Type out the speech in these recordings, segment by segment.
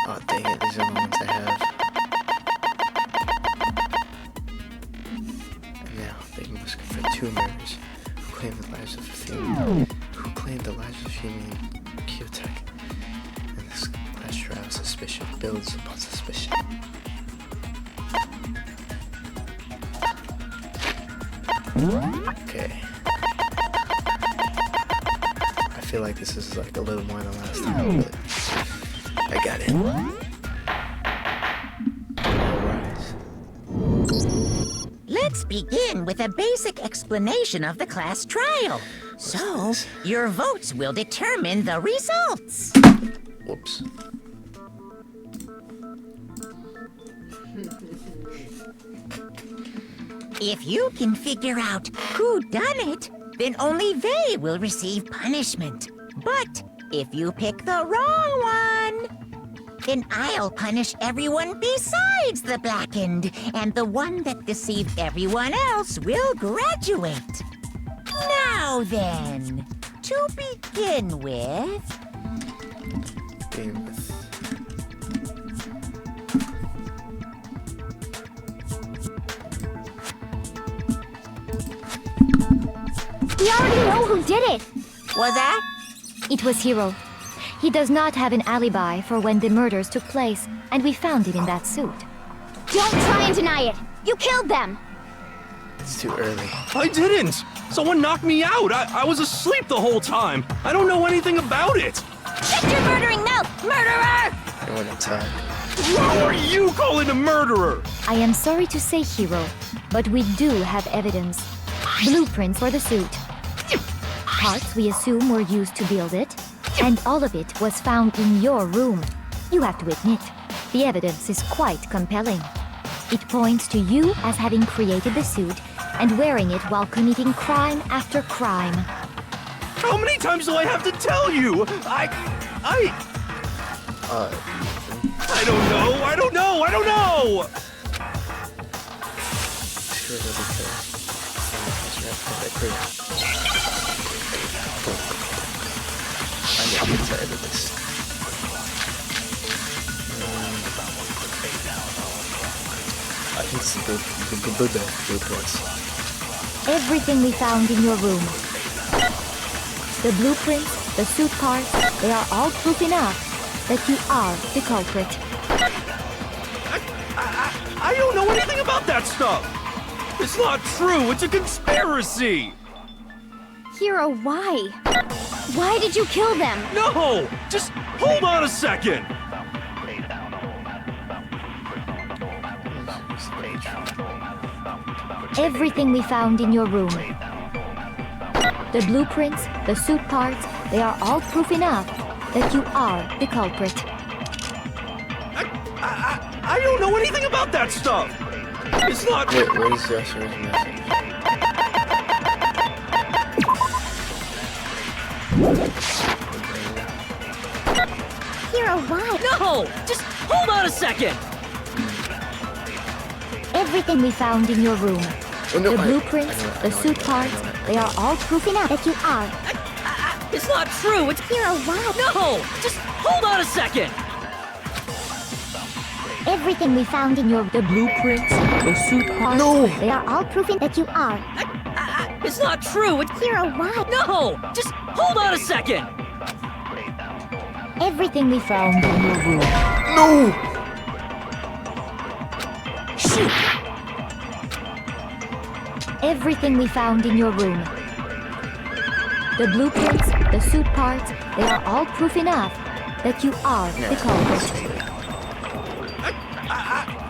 Oh, dang it, these are the ones I have. And now, they must confront two murders who claim the lives of female Kyotek. And this class trial suspicion builds upon suspicion. Okay. I feel like this is like a little more than last time, but I got it. Let's begin with a basic explanation of the class trial. So, your votes will determine the results. Whoops. If you can figure out who done it, then only they will receive punishment. But if you pick the wrong one, then I'll punish everyone besides the blackened, and the one that deceived everyone else will graduate. Now then, to begin with... We already know who did it! Was that? It was Hiro. He does not have an alibi for when the murders took place, and we found him in that suit. Don't try and deny it! You killed them! It's too early. I didn't! Someone knocked me out! I was asleep the whole time! I don't know anything about it! Shut your murdering mouth, murderer! No one inside. Who are you calling a murderer? I am sorry to say, Hiro, but we do have evidence. Blueprints for the suit. Parts we assume were used to build it, and all of it was found in your room. You have to admit, the evidence is quite compelling. It points to you as having created the suit and wearing it while committing crime after crime. How many times do I have to tell you? I don't know! Sure, I'm gonna get tired of this. I think it's the blueprints. Everything we found in your room. The blueprints, the suit parts, they are all proof enough that you are the culprit. I don't know anything about that stuff! It's not true! It's a conspiracy! Hiro, why? Why did you kill them? No! Just hold on a second! Everything we found in your room. The blueprints, the suit parts, they are all proof enough that you are the culprit. I don't know anything about that stuff! It's not... Wait, what is Josh's message? Hiro, why? No! Just hold on a second! Everything we found in your room. Oh, no, The blueprints, the suit parts, they are all proof enough that you are. It's not true! It's... Hiro, why? No! Just hold on a second! Everything we found in your... The blueprints, the suit parts, they are all proof that you are. It's not true! It's... Hiro, why? No! Just hold on a second! Everything we found in your room. No! Shoot! Everything we found in your room. The blueprints, the suit parts, they are all proof enough that you are the culprit.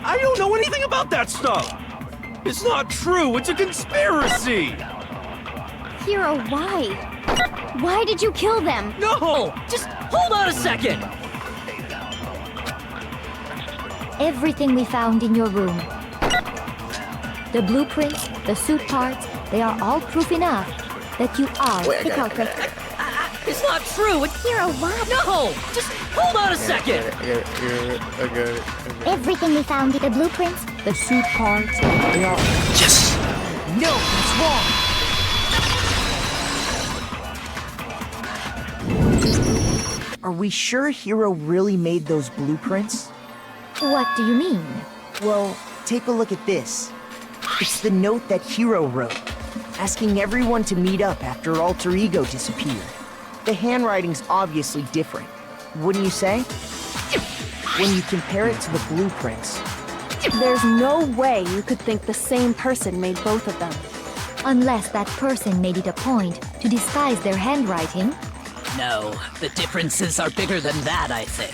I don't know anything about that stuff! It's not true! It's a conspiracy! Hiro, why? Why did you kill them? No! Just hold on a second! Everything we found in your room. The blueprints, the suit parts, they are all proof enough that you are the culprit. It's not true! It's... Hiro, why? No! Just hold on a second! I got it. Everything we found, the blueprints, the suit parts, they are... Yes! No, that's wrong! Are we sure Hiro really made those blueprints? What do you mean? Well, take a look at this. It's the note that Hiro wrote, asking everyone to meet up after Alter Ego disappeared. The handwriting's obviously different, wouldn't you say? When you compare it to the blueprints. There's no way you could think the same person made both of them. Unless that person made it a point to disguise their handwriting. No, the differences are bigger than that, I think.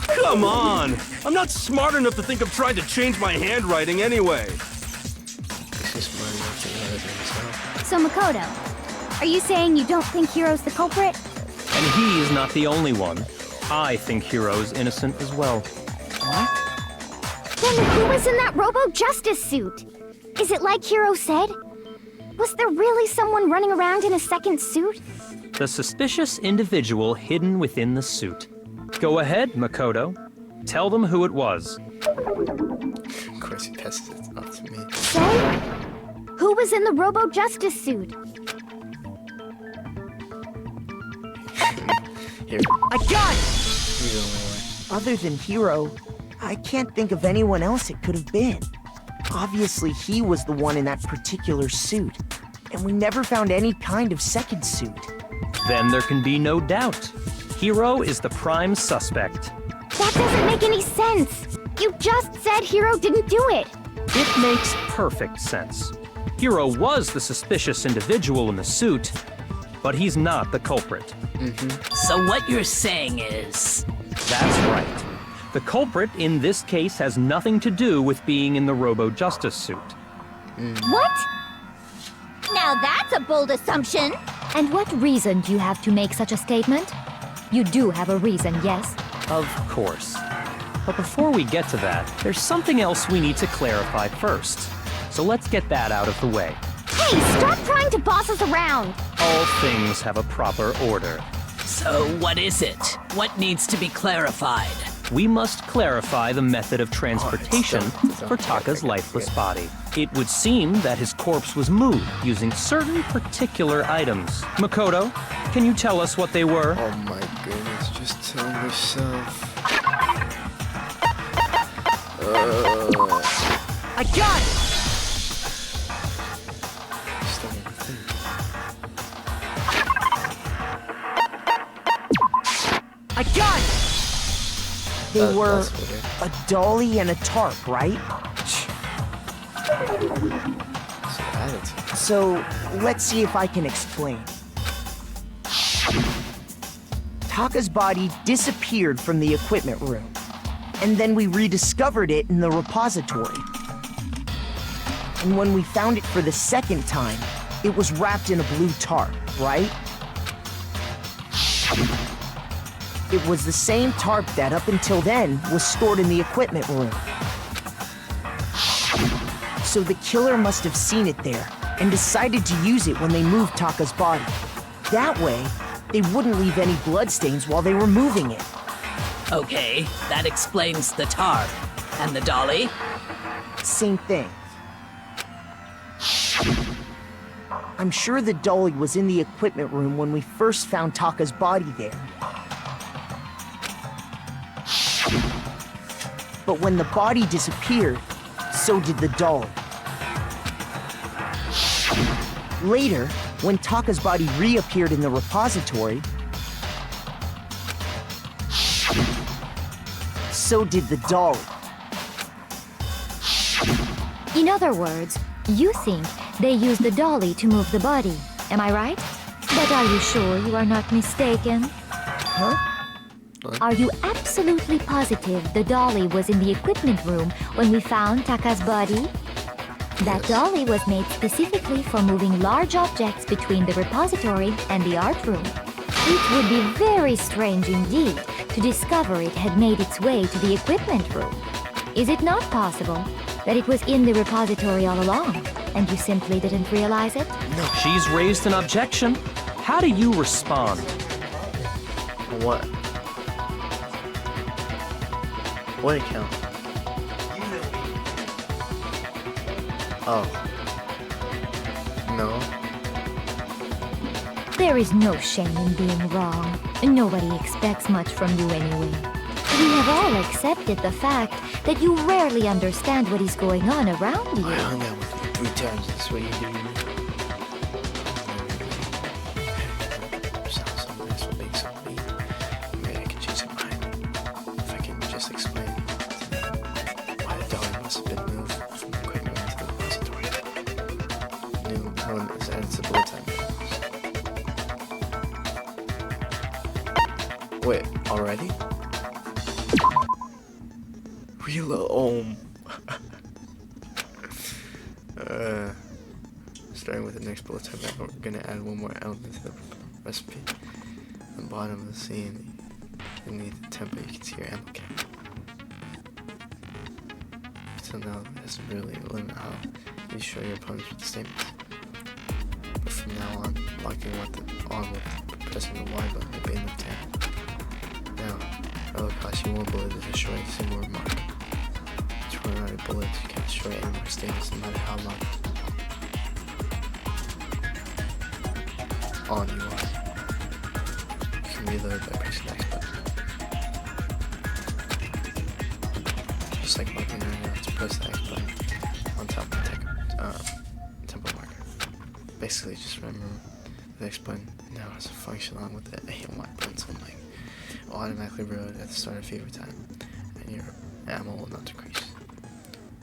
Come on! I'm not smart enough to think of trying to change my handwriting anyway. He's smart enough to know it himself. So Makoto, are you saying you don't think Hiro's the culprit? And he is not the only one. I think Hiro's innocent as well. What? Then who was in that Robo-Justice suit? Is it like Hiro said? Was there really someone running around in a second suit? The suspicious individual hidden within the suit. Go ahead, Makoto. Tell them who it was. Of course he passes it off to me. Say? Who was in the Robo-Justice suit? Here, I got it! he's the only one. Other than Hiro, I can't think of anyone else it could have been. Obviously, he was the one in that particular suit, and we never found any kind of second suit. Then there can be no doubt. Hiro is the prime suspect. That doesn't make any sense. You just said Hiro didn't do it. It makes perfect sense. Hiro was the suspicious individual in the suit, but he's not the culprit. So what you're saying is... That's right. The culprit in this case has nothing to do with being in the Robo-Justice suit. What? Now that's a bold assumption. And what reason do you have to make such a statement? You do have a reason, yes? Of course. But before we get to that, there's something else we need to clarify first. So let's get that out of the way. Hey, stop trying to boss us around. All things have a proper order. So what is it? What needs to be clarified? We must clarify the method of transportation for Taka's lifeless body. It would seem that his corpse was moved using certain particular items. Makoto, can you tell us what they were? Oh my goodness, just tell yourself. I got it! Still never think. I got it! They were That's weird. a dolly and a tarp, right? It's an attitude. So, let's see if I can explain. Taka's body disappeared from the equipment room, and then we rediscovered it in the repository. And when we found it for the second time, it was wrapped in a blue tarp, right? It was the same tarp that, up until then, was stored in the equipment room. So the killer must have seen it there and decided to use it when they moved Taka's body. That way, they wouldn't leave any bloodstains while they were moving it. Okay, that explains the tarp. And the dolly? Same thing. I'm sure the dolly was in the equipment room when we first found Taka's body there. But when the body disappeared, so did the dolly. Later, when Taka's body reappeared in the repository, so did the dolly. In other words, you think they used the dolly to move the body. Am I right? But are you sure you are not mistaken? Huh? Are you absolutely positive the dolly was in the equipment room when we found Taka's body? That dolly was made specifically for moving large objects between the repository and the art room. It would be very strange indeed to discover it had made its way to the equipment room. Is it not possible that it was in the repository all along, and you simply didn't realize it? She's raised an objection. How do you respond? What? What account? Oh. No. There is no shame in being wrong. Nobody expects much from you anyway. We have all accepted the fact that you rarely understand what is going on around you. I hung out with you 3 times. That's what you do to me. Sounds so nice for being so mean. Maybe I can change your mind. If I can just explain to them why the dolly must have been moved from the equipment into the repository. New elements added to the bullet time. Wait, already? Reload. Starting with the next bullet time, we're gonna add one more element to the recipe. At the bottom of the scene, beneath the template, you can see your ammo cap. Until now, it doesn't really limit how you show your opponents with the statements. But from now on, locking on with pressing the Y button will be enough time. Now, that will cost you 1 bullet to destroy a single remark. To run out of bullets, you can't destroy any more statements no matter how long on you are. You can reload by pressing the X button. Just like marking right now, to press the X button on top of the tempo marker. Basically, just remember the X button now has a function along with the A and Y buttons unlike automatically reload at the start of fever time, and your ammo will not decrease.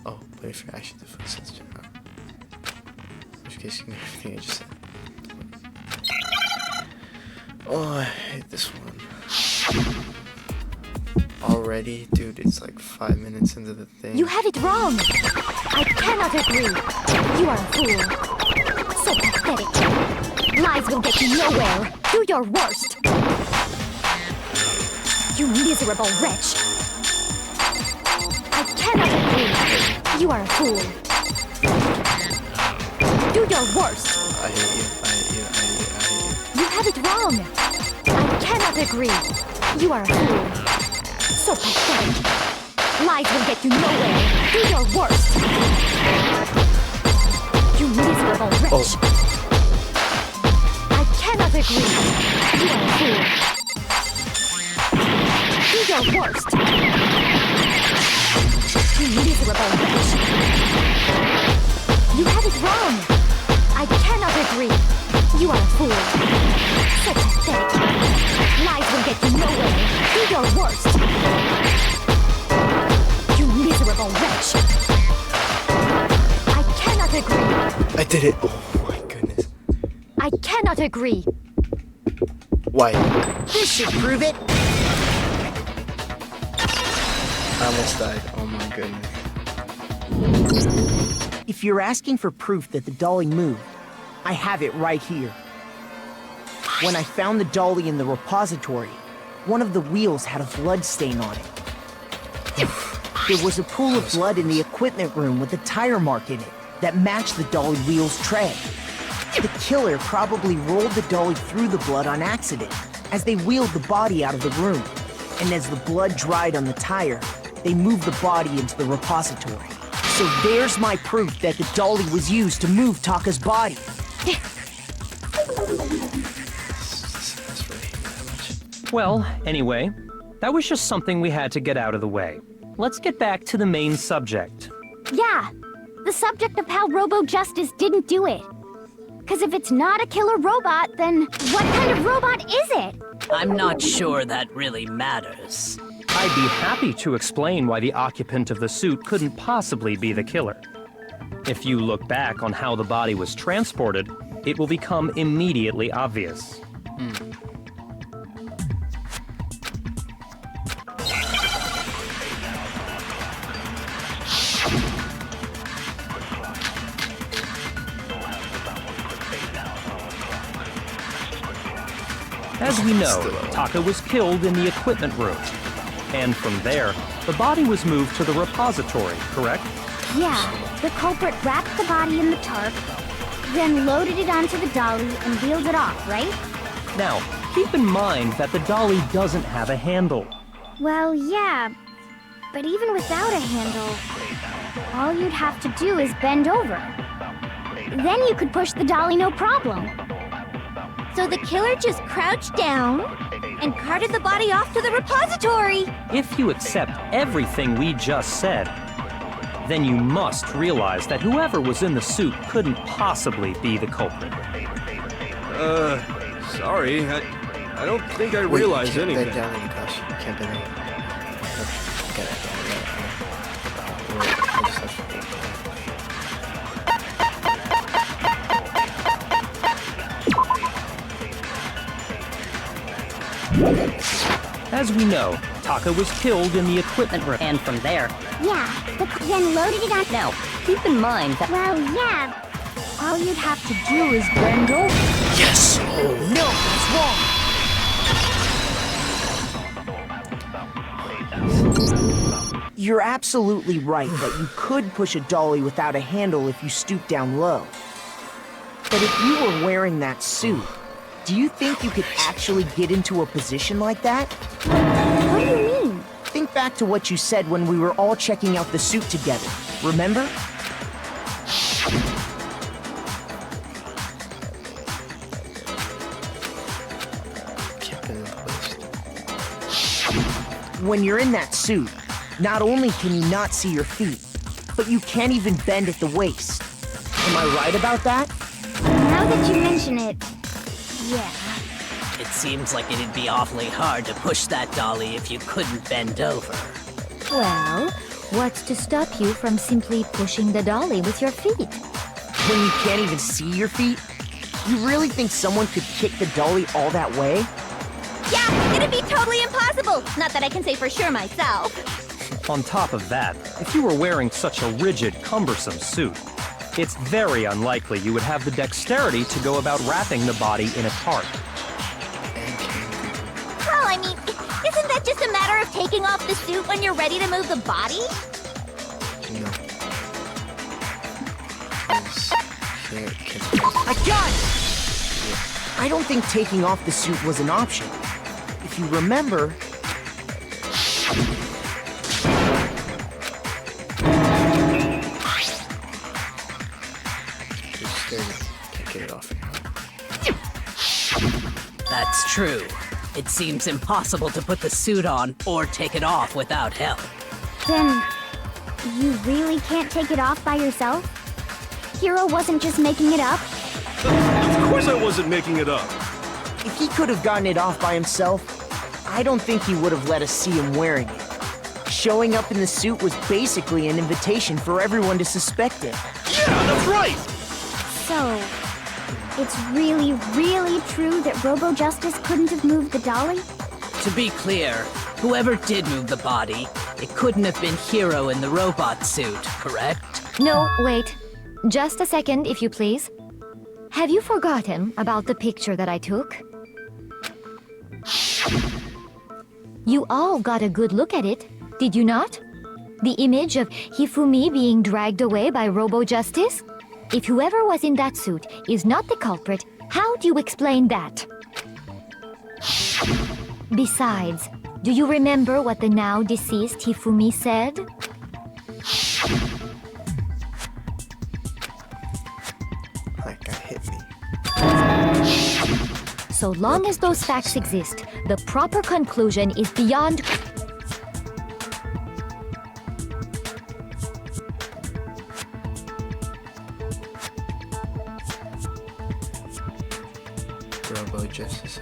Oh, but if you're actually defense sensitive, in which case you can do everything I just said. Oh, I hate this one. Already? Dude, it's like 5 minutes into the thing. You have it wrong! I cannot agree! You are a fool! So pathetic! Lies will get you nowhere! Do your worst! You miserable wretch! I cannot agree! You are a fool! Do your worst! I hate you. You have it wrong! I cannot agree! You are a fool! So pathetic! Lies will get you nowhere! Do your worst! You miserable wretch! I cannot agree! You are a fool! Do your worst! You miserable wretch! You have it wrong! I cannot agree! You are a fool! So pathetic! Lies will get you nowhere! Do your worst! You miserable wretch! I cannot agree! I did it! Oh my goodness. I cannot agree! Why? This should prove it. I almost died. Oh my goodness. If you're asking for proof that the dolly moved, I have it right here. When I found the dolly in the repository, one of the wheels had a blood stain on it. There was a pool of blood in the equipment room with a tire mark in it that matched the dolly wheel's tread. The killer probably rolled the dolly through the blood on accident as they wheeled the body out of the room. And as the blood dried on the tire, they moved the body into the repository. So there's my proof that the dolly was used to move Taka's body. That's really that much. Well, anyway, that was just something we had to get out of the way. Let's get back to the main subject. Yeah, the subject of how Robo-Justice didn't do it. Because if it's not a killer robot, then what kind of robot is it? I'm not sure that really matters. I'd be happy to explain why the occupant of the suit couldn't possibly be the killer. If you look back on how the body was transported, it will become immediately obvious. As we know, Taka was killed in the equipment room. And from there, the body was moved to the repository, correct? Yeah, the culprit wrapped the body in the tarp, then loaded it onto the dolly and wheeled it off, right? Now, keep in mind that the dolly doesn't have a handle. Well, yeah, but even without a handle, all you'd have to do is bend over. Then you could push the dolly no problem. So the killer just crouched down and carted the body off to the repository. If you accept everything we just said, then you must realize that whoever was in the suit couldn't possibly be the culprit. Sorry. I don't think I realized anything. Bend down in the costume. You can't bend down. Get it. I just have to. As we know, Taka was killed in the equipment room. And from there, Yeah, but then loaded it on. now, keep in mind that Well, yeah. All you'd have to do is bend over. Yes! No, that's wrong! You're absolutely right that you could push a dolly without a handle if you stoop down low. But if you were wearing that suit, do you think you could actually get into a position like that? What do you mean? Think back to what you said when we were all checking out the suit together. Remember? Can't bend in the waist. When you're in that suit, not only can you not see your feet, but you can't even bend at the waist. Am I right about that? Now that you mention it, yeah. It seems like it'd be awfully hard to push that dolly if you couldn't bend over. Well, what's to stop you from simply pushing the dolly with your feet? When you can't even see your feet? You really think someone could kick the dolly all that way? Yeah, it'd be totally impossible. Not that I can say for sure myself. On top of that, if you were wearing such a rigid, cumbersome suit, it's very unlikely you would have the dexterity to go about wrapping the body in a tarp. Well, I mean, isn't that just a matter of taking off the suit when you're ready to move the body? No. I got it! I don't think taking off the suit was an option. If you remember... Can't get it off again. That's true. It seems impossible to put the suit on or take it off without help. Then, you really can't take it off by yourself? Hiro wasn't just making it up? Of course I wasn't making it up. If he could have gotten it off by himself, I don't think he would have let us see him wearing it. Showing up in the suit was basically an invitation for everyone to suspect it. Yeah, that's right! So, it's really, really true that Robo-Justice couldn't have moved the dolly? To be clear, whoever did move the body, it couldn't have been Hiro in the robot suit, correct? No, wait. Just a second, if you please. Have you forgotten about the picture that I took? You all got a good look at it, did you not? The image of Hifumi being dragged away by Robo-Justice? If whoever was in that suit is not the culprit, how do you explain that? Besides, do you remember what the now deceased Hifumi said? That guy hit me. So long as those facts exist, the proper conclusion is beyond... Robo-Justice.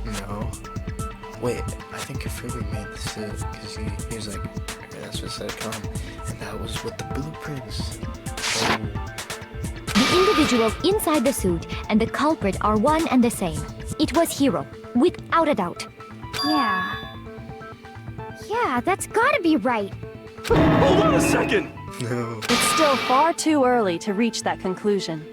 No. Wait, I think Kafuri made the suit because he was like, that's what said come, and that was with the blueprints. Oh. The individuals inside the suit and the culprit are one and the same. It was Hiro, without a doubt. Yeah. Yeah, that's gotta be right. Hold on a second! No. It's still far too early to reach that conclusion.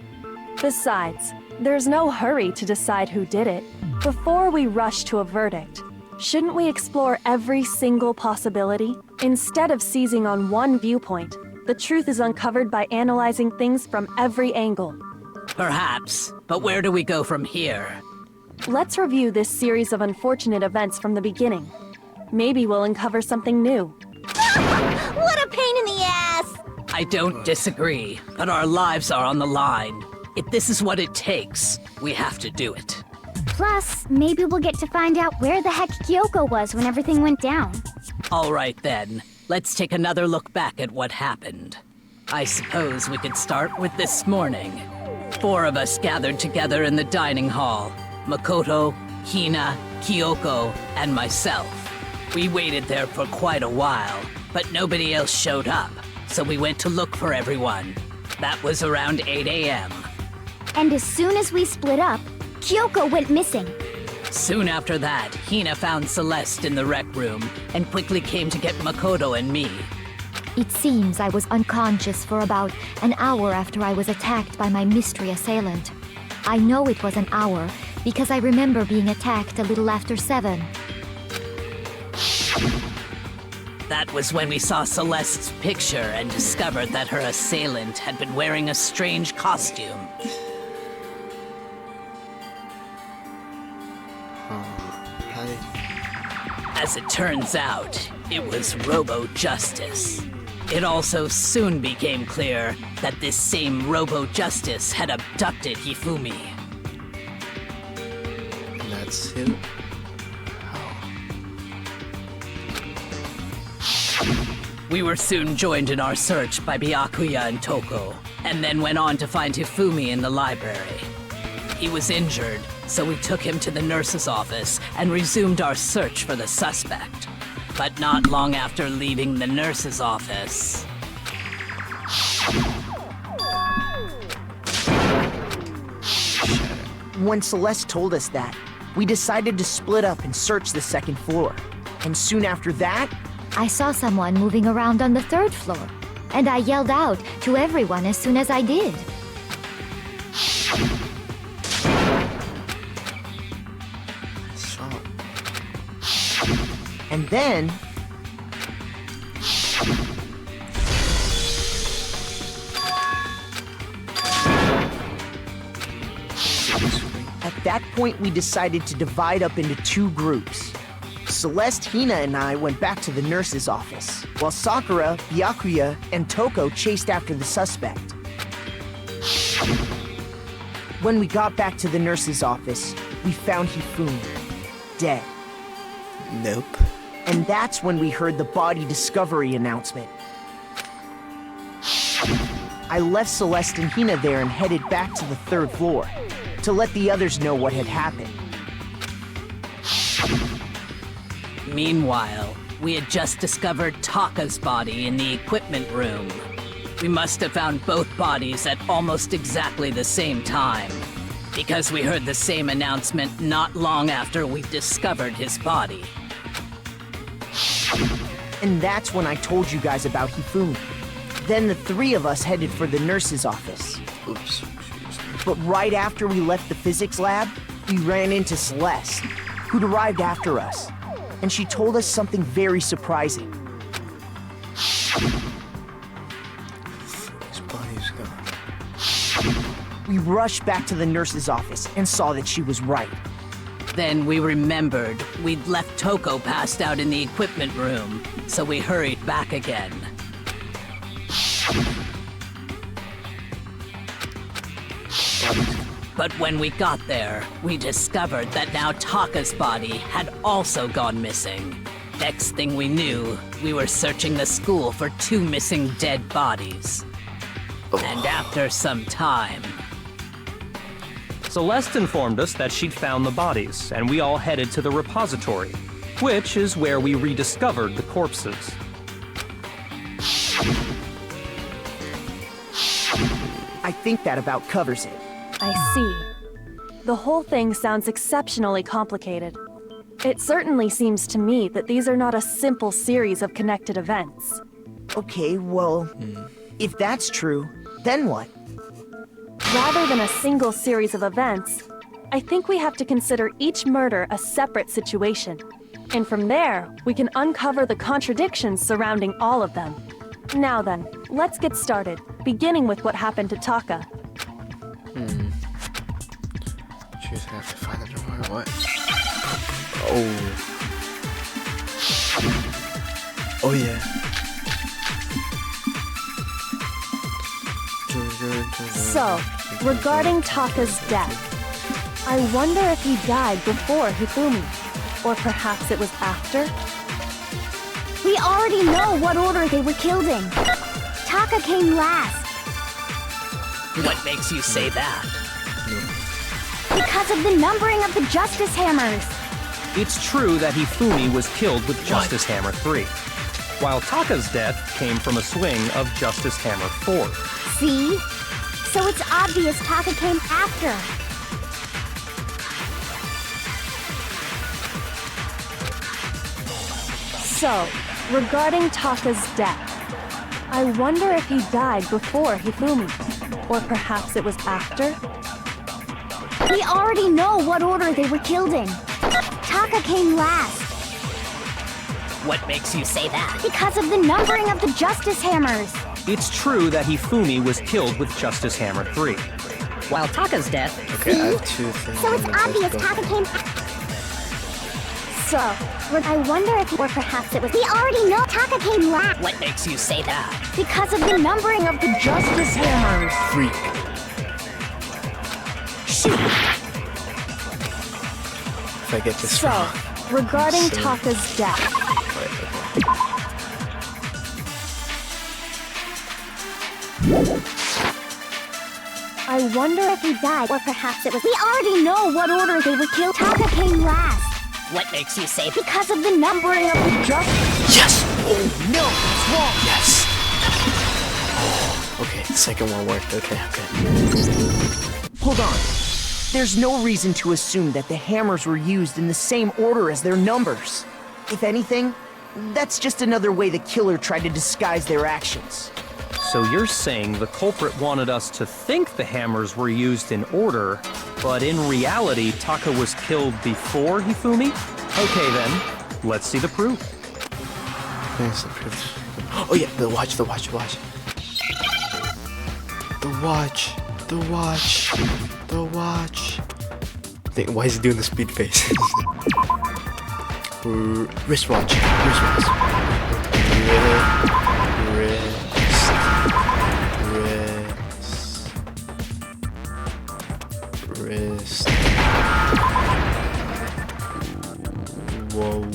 Besides, there's no hurry to decide who did it. Before we rush to a verdict, shouldn't we explore every single possibility? Instead of seizing on one viewpoint, the truth is uncovered by analyzing things from every angle. Perhaps, but where do we go from here? Let's review this series of unfortunate events from the beginning. Maybe we'll uncover something new. What a pain in the ass! I I don't disagree, but our lives are on the line. If this is what it takes, we have to do it. Plus, maybe we'll get to find out where the heck Kyoko was when everything went down. All right then, let's take another look back at what happened. I suppose we could start with this morning. 4 of us gathered together in the dining hall. Makoto, Hina, Kyoko, and myself. We waited there for quite a while, but nobody else showed up, so we went to look for everyone. That was around 8 a.m. And as soon as we split up, Kyoko went missing. Soon after that, Hina found Celeste in the rec room and quickly came to get Makoto and me. It seems I was unconscious for about an hour after I was attacked by my mystery assailant. I know it was an hour because I remember being attacked a little after 7. That was when we saw Celeste's picture and discovered that her assailant had been wearing a strange costume. As it turns out, it was Robo-Justice. It also soon became clear that this same Robo-Justice had abducted Hifumi. And that's it? We were soon joined in our search by Byakuya and Toko, and then went on to find Hifumi in the library. He was injured, so we took him to the nurse's office and resumed our search for the suspect. But not long after leaving the nurse's office... When Celeste told us that, we decided to split up and search the 2nd floor. And soon after that, I saw someone moving around on the 3rd floor, and I yelled out to everyone as soon as I did. and then... At that point, we decided to divide up into 2 groups. Celeste, Hina, and I went back to the nurse's office, while Sakura, Byakuya, and Toko chased after the suspect. When we got back to the nurse's office, we found Hifumi, dead. Nope. And that's when we heard the body discovery announcement. I left Celeste and Hina there and headed back to the 3rd floor to let the others know what had happened. Meanwhile, we had just discovered Taka's body in the equipment room. We must have found both bodies at almost exactly the same time, because we heard the same announcement not long after we discovered his body. And that's when I told you guys about Hifumi. Then the 3 of us headed for the nurse's office. Oops. But right after we left the physics lab, we ran into Celeste, who'd arrived after us. And she told us something very surprising. His body's gone. We rushed back to the nurse's office and saw that she was right. Then we remembered we'd left Toko passed out in the equipment room, so we hurried back again. But when we got there, we discovered that now Taka's body had also gone missing. Next thing we knew, we were searching the school for 2 missing dead bodies. And after some time... Celeste informed us that she'd found the bodies, and we all headed to the repository, which is where we rediscovered the corpses. I think that about covers it. I see. The whole thing sounds exceptionally complicated. It certainly seems to me that these are not a simple series of connected events. Okay, well, if that's true, then what? Rather than a single series of events, I think we have to consider each murder a separate situation. And from there, we can uncover the contradictions surrounding all of them. Now then, let's get started, beginning with what happened to Taka. Choose have to find them no matter what. Oh. Oh yeah. So, regarding Taka's death, I wonder if he died before Hifumi, or perhaps it was after? We already know what order they were killed in. Taka came last. What makes you say that? Because of the numbering of the Justice Hammers. It's true that Hifumi was killed with Justice Hammer 3, while Taka's death came from a swing of Justice Hammer 4. See? So it's obvious Taka came after. So, regarding Taka's death, I wonder if he died before Hifumi, or perhaps it was after? We already know what order they were killed in. Taka came last. What makes you say that? Because of the numbering of the Justice Hammers. It's true that Hifumi was killed with Justice Hammer 3, While Taka's death... Okay, I have two things. So it's obvious Taka came. So, I wonder if, or perhaps it was. We already know Taka came last. What makes you say that? Because of the numbering of the Justice Hammers. Freak. shoot! If I get this So, wrong. regarding So- Taka's death, Wait, okay. I wonder if he died, or perhaps it was. We already know what order they were killed. Taka came last. What makes you say Because of the numbering of the Justice. Yes! Oh no! It's wrong! Yes! Oh, okay, the second one worked. Okay. Hold on. There's no reason to assume that the hammers were used in the same order as their numbers. If anything, that's just another way the killer tried to disguise their actions. So you're saying the culprit wanted us to think the hammers were used in order, but in reality, Taka was killed before Hifumi? Okay then, let's see the proof. Thanks, the proof. Oh yeah, the watch. The watch. Why is he doing the speed face? Wristwatch. Wrist. Whoa.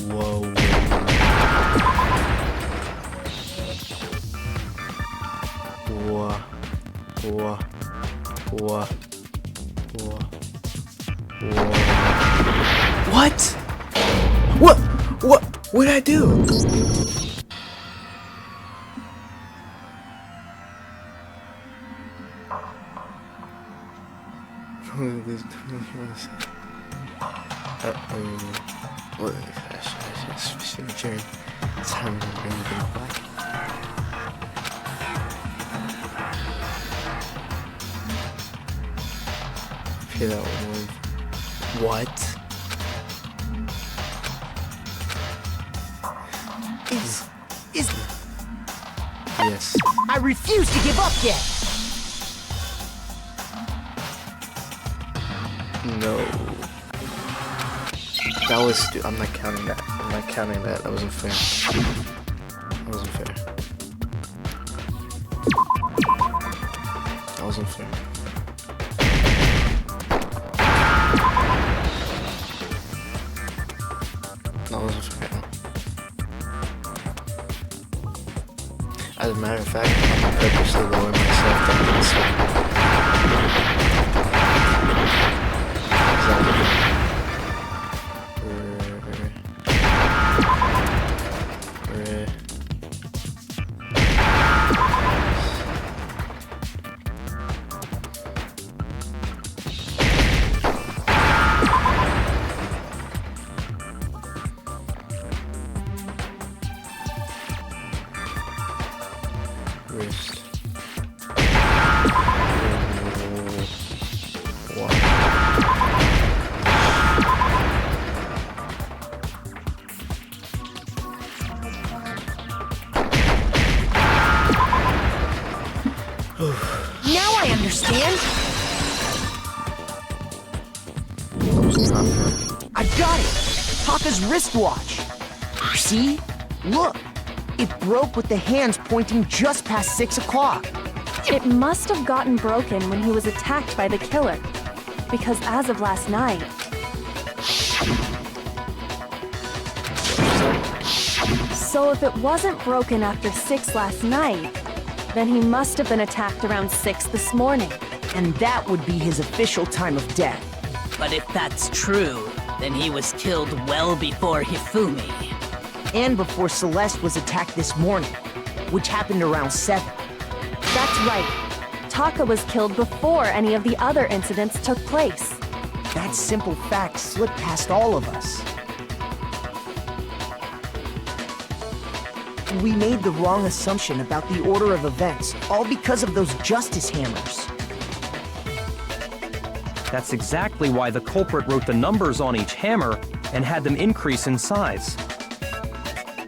What'd I do? I should adjourn. It's time to bring the back. Okay, that one. What? Is... Yes. I refuse to give up yet! No. That was I'm not counting that. That wasn't fair. That wasn't fair. As a matter of fact, I'm purposely lowering myself down this way. Wrist. Now I understand! I got it! Taka's wristwatch! See? Look! It broke with the hands pointing just past 6 o'clock. It must have gotten broken when he was attacked by the killer. Because as of last night, so if it wasn't broken after 6 last night, then he must have been attacked around 6 this morning. And that would be his official time of death. But if that's true, then he was killed well before Hifumi. And before Celeste was attacked this morning, which happened around 7. That's right. Taka was killed before any of the other incidents took place. That simple fact slipped past all of us. We made the wrong assumption about the order of events, all because of those justice hammers. That's exactly why the culprit wrote the numbers on each hammer and had them increase in size.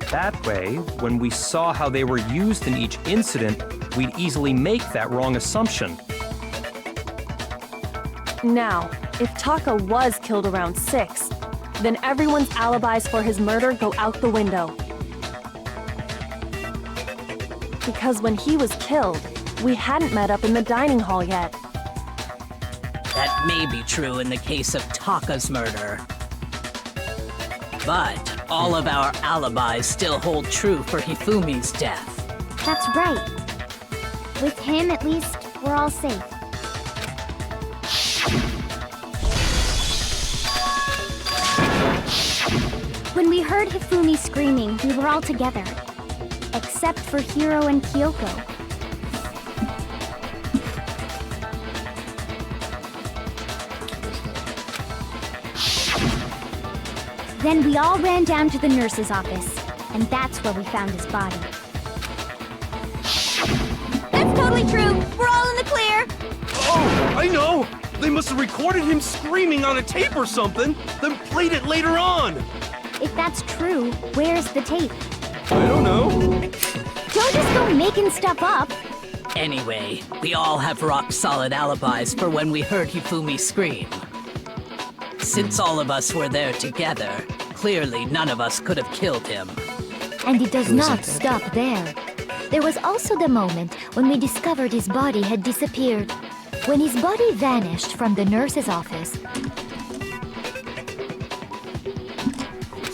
That way, when we saw how they were used in each incident, we'd easily make that wrong assumption. Now, if Taka was killed around 6, then everyone's alibis for his murder go out the window. Because when he was killed, we hadn't met up in the dining hall yet. That may be true in the case of Taka's murder. But all of our alibis still hold true for Hifumi's death. That's right. With him, at least, we're all safe. When we heard Hifumi screaming, we were all together. Except for Hiro and Kyoko. Then we all ran down to the nurse's office, and that's where we found his body. That's totally true! We're all in the clear! Oh, I know! They must have recorded him screaming on a tape or something, then played it later on! If that's true, where's the tape? I don't know. Don't just go making stuff up! Anyway, we all have rock-solid alibis for when we heard Hifumi scream. Since all of us were there together, clearly none of us could have killed him. And it does not stop there. There was also the moment when we discovered his body had disappeared. When his body vanished from the nurse's office,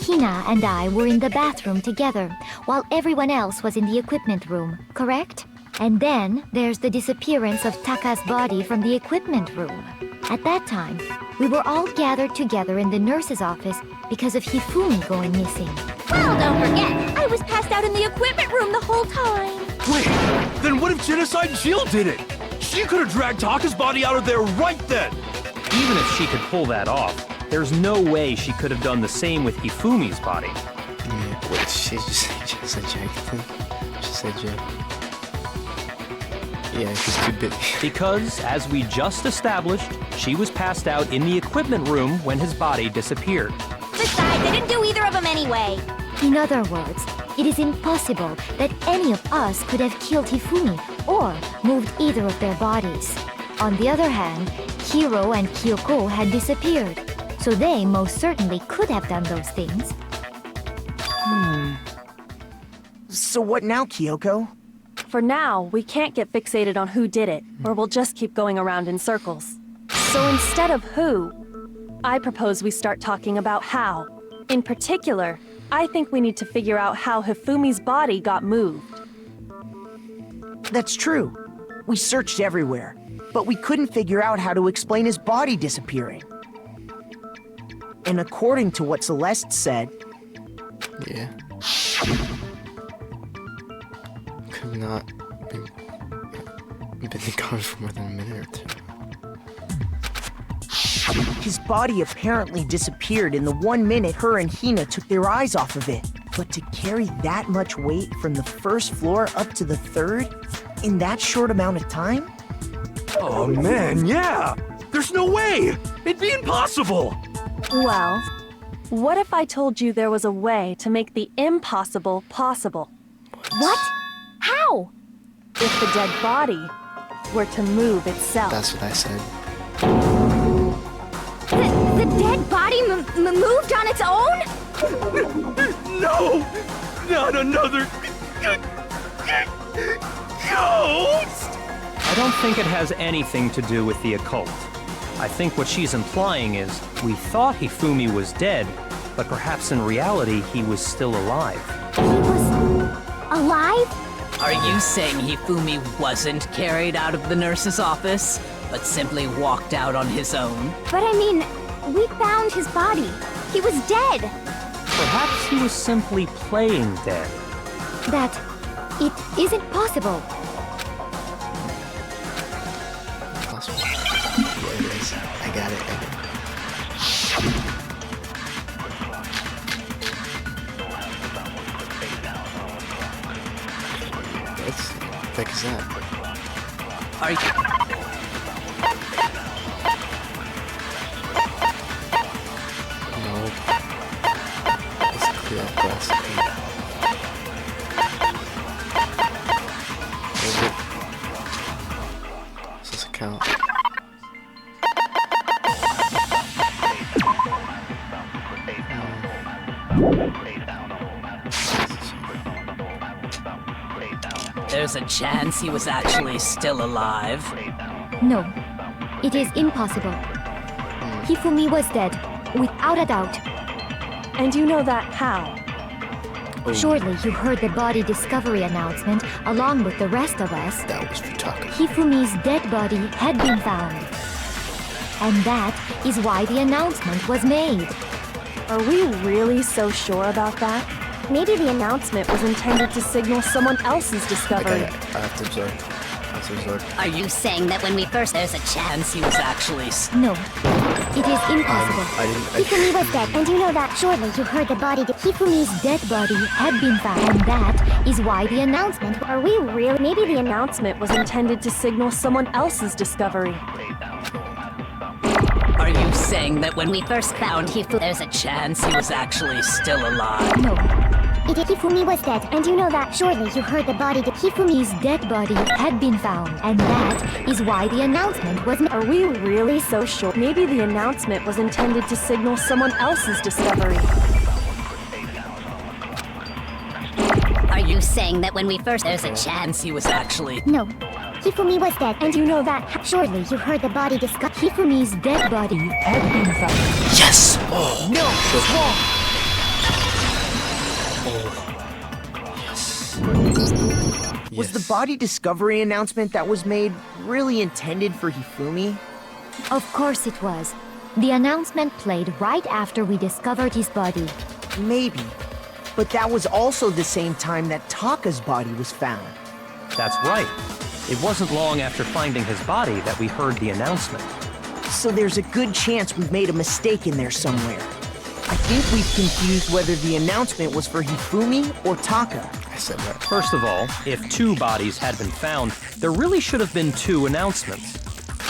Hina and I were in the bathroom together, while everyone else was in the equipment room, correct? And then there's the disappearance of Taka's body from the equipment room. At that time, we were all gathered together in the nurse's office because of Hifumi going missing. Well, don't forget, I was passed out in the equipment room the whole time. Wait, then what if Genocide Jill did it? She could have dragged Taka's body out of there right then! Even if she could pull that off, there's no way she could have done the same with Hifumi's body. Yeah, what did she just ejected him? She said yeah. Yeah, he's too big. Because, as we just established, she was passed out in the equipment room when his body disappeared. Besides, I didn't do either of them anyway. In other words, it is impossible that any of us could have killed Hifumi or moved either of their bodies. On the other hand, Hiro and Kyoko had disappeared, so they most certainly could have done those things. So what now, Kyoko? For now, we can't get fixated on who did it, or we'll just keep going around in circles. So instead of who, I propose we start talking about how. In particular, I think we need to figure out how Hifumi's body got moved. That's true. We searched everywhere, but we couldn't figure out how to explain his body disappearing. And according to what Celeste said... Yeah. Could not been gone for more than a minute or two. His body apparently disappeared in the 1 minute her and Hina took their eyes off of it. But to carry that much weight from the first floor up to the 3rd in that short amount of time? Oh man, yeah! There's no way! It'd be impossible! Well, what if I told you there was a way to make the impossible possible? What? How? If the dead body were to move itself. That's what I said. The dead body moved on its own? No! Not another... ghost! I don't think it has anything to do with the occult. I think what she's implying is we thought Hifumi was dead, but perhaps in reality he was still alive. He was alive? Are you saying Hifumi wasn't carried out of the nurse's office, but simply walked out on his own? But I mean, we found his body. He was dead. Perhaps he was simply playing dead. That it isn't possible. Possible. Yeah, it is. I got it. What the heck is that? Are you... No. It's clear up glass. Does this count? There's a chance he was actually still alive. No, it is impossible. Hifumi was dead, without a doubt. And you know that how? Surely you heard the body discovery announcement along with the rest of us. That was for Taka. Hifumi's dead body had been found. And that is why the announcement was made. Are we really so sure about that? Maybe the announcement was intended to signal someone else's discovery. I have to absorb. I have to absorb. Are you saying that when we first there's a chance He was actually... No, it is impossible. Hifumi was dead, and you know that. Surely you heard the body. Hifumi's dead body had been found, and that is why the announcement. Are we really? Maybe the announcement was intended to signal someone else's discovery. Are you saying that when we first found Hifumi, there's a chance he was actually still alive? No, Hifumi was dead, and you know that. Surely you heard the body. Hifumi's dead body had been found, and that is why the announcement was made. Are we really so sure? Maybe the announcement was intended to signal someone else's discovery. Are you saying that when we first There's a chance he was actually... No. Hifumi was dead, and you know that. Surely you heard the body discuss. Hifumi's dead body had been found. Yes! Oh! No, it's wrong. Was the body discovery announcement that was made really intended for Hifumi? Of course it was. The announcement played right after we discovered his body. Maybe. But that was also the same time that Taka's body was found. That's right. It wasn't long after finding his body that we heard the announcement. So there's a good chance we've made a mistake in there somewhere. I think we've confused whether the announcement was for Hifumi or Taka. I said that. First of all, if 2 bodies had been found, there really should have been 2 announcements.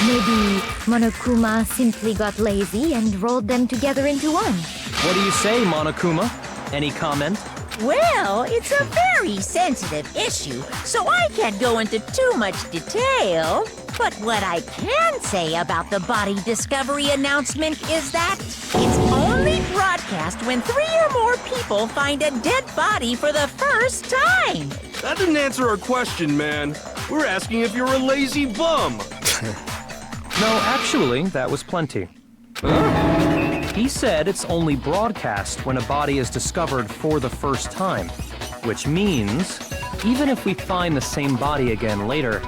Maybe Monokuma simply got lazy and rolled them together into one. What do you say, Monokuma? Any comment? Well, it's a very sensitive issue, so I can't go into too much detail. But what I can say about the body discovery announcement is that it's only broadcast when 3 or more people find a dead body for the first time. That didn't answer our question, man. We're asking if you're a lazy bum. No, actually, that was plenty. He said it's only broadcast when a body is discovered for the first time, which means even if we find the same body again later,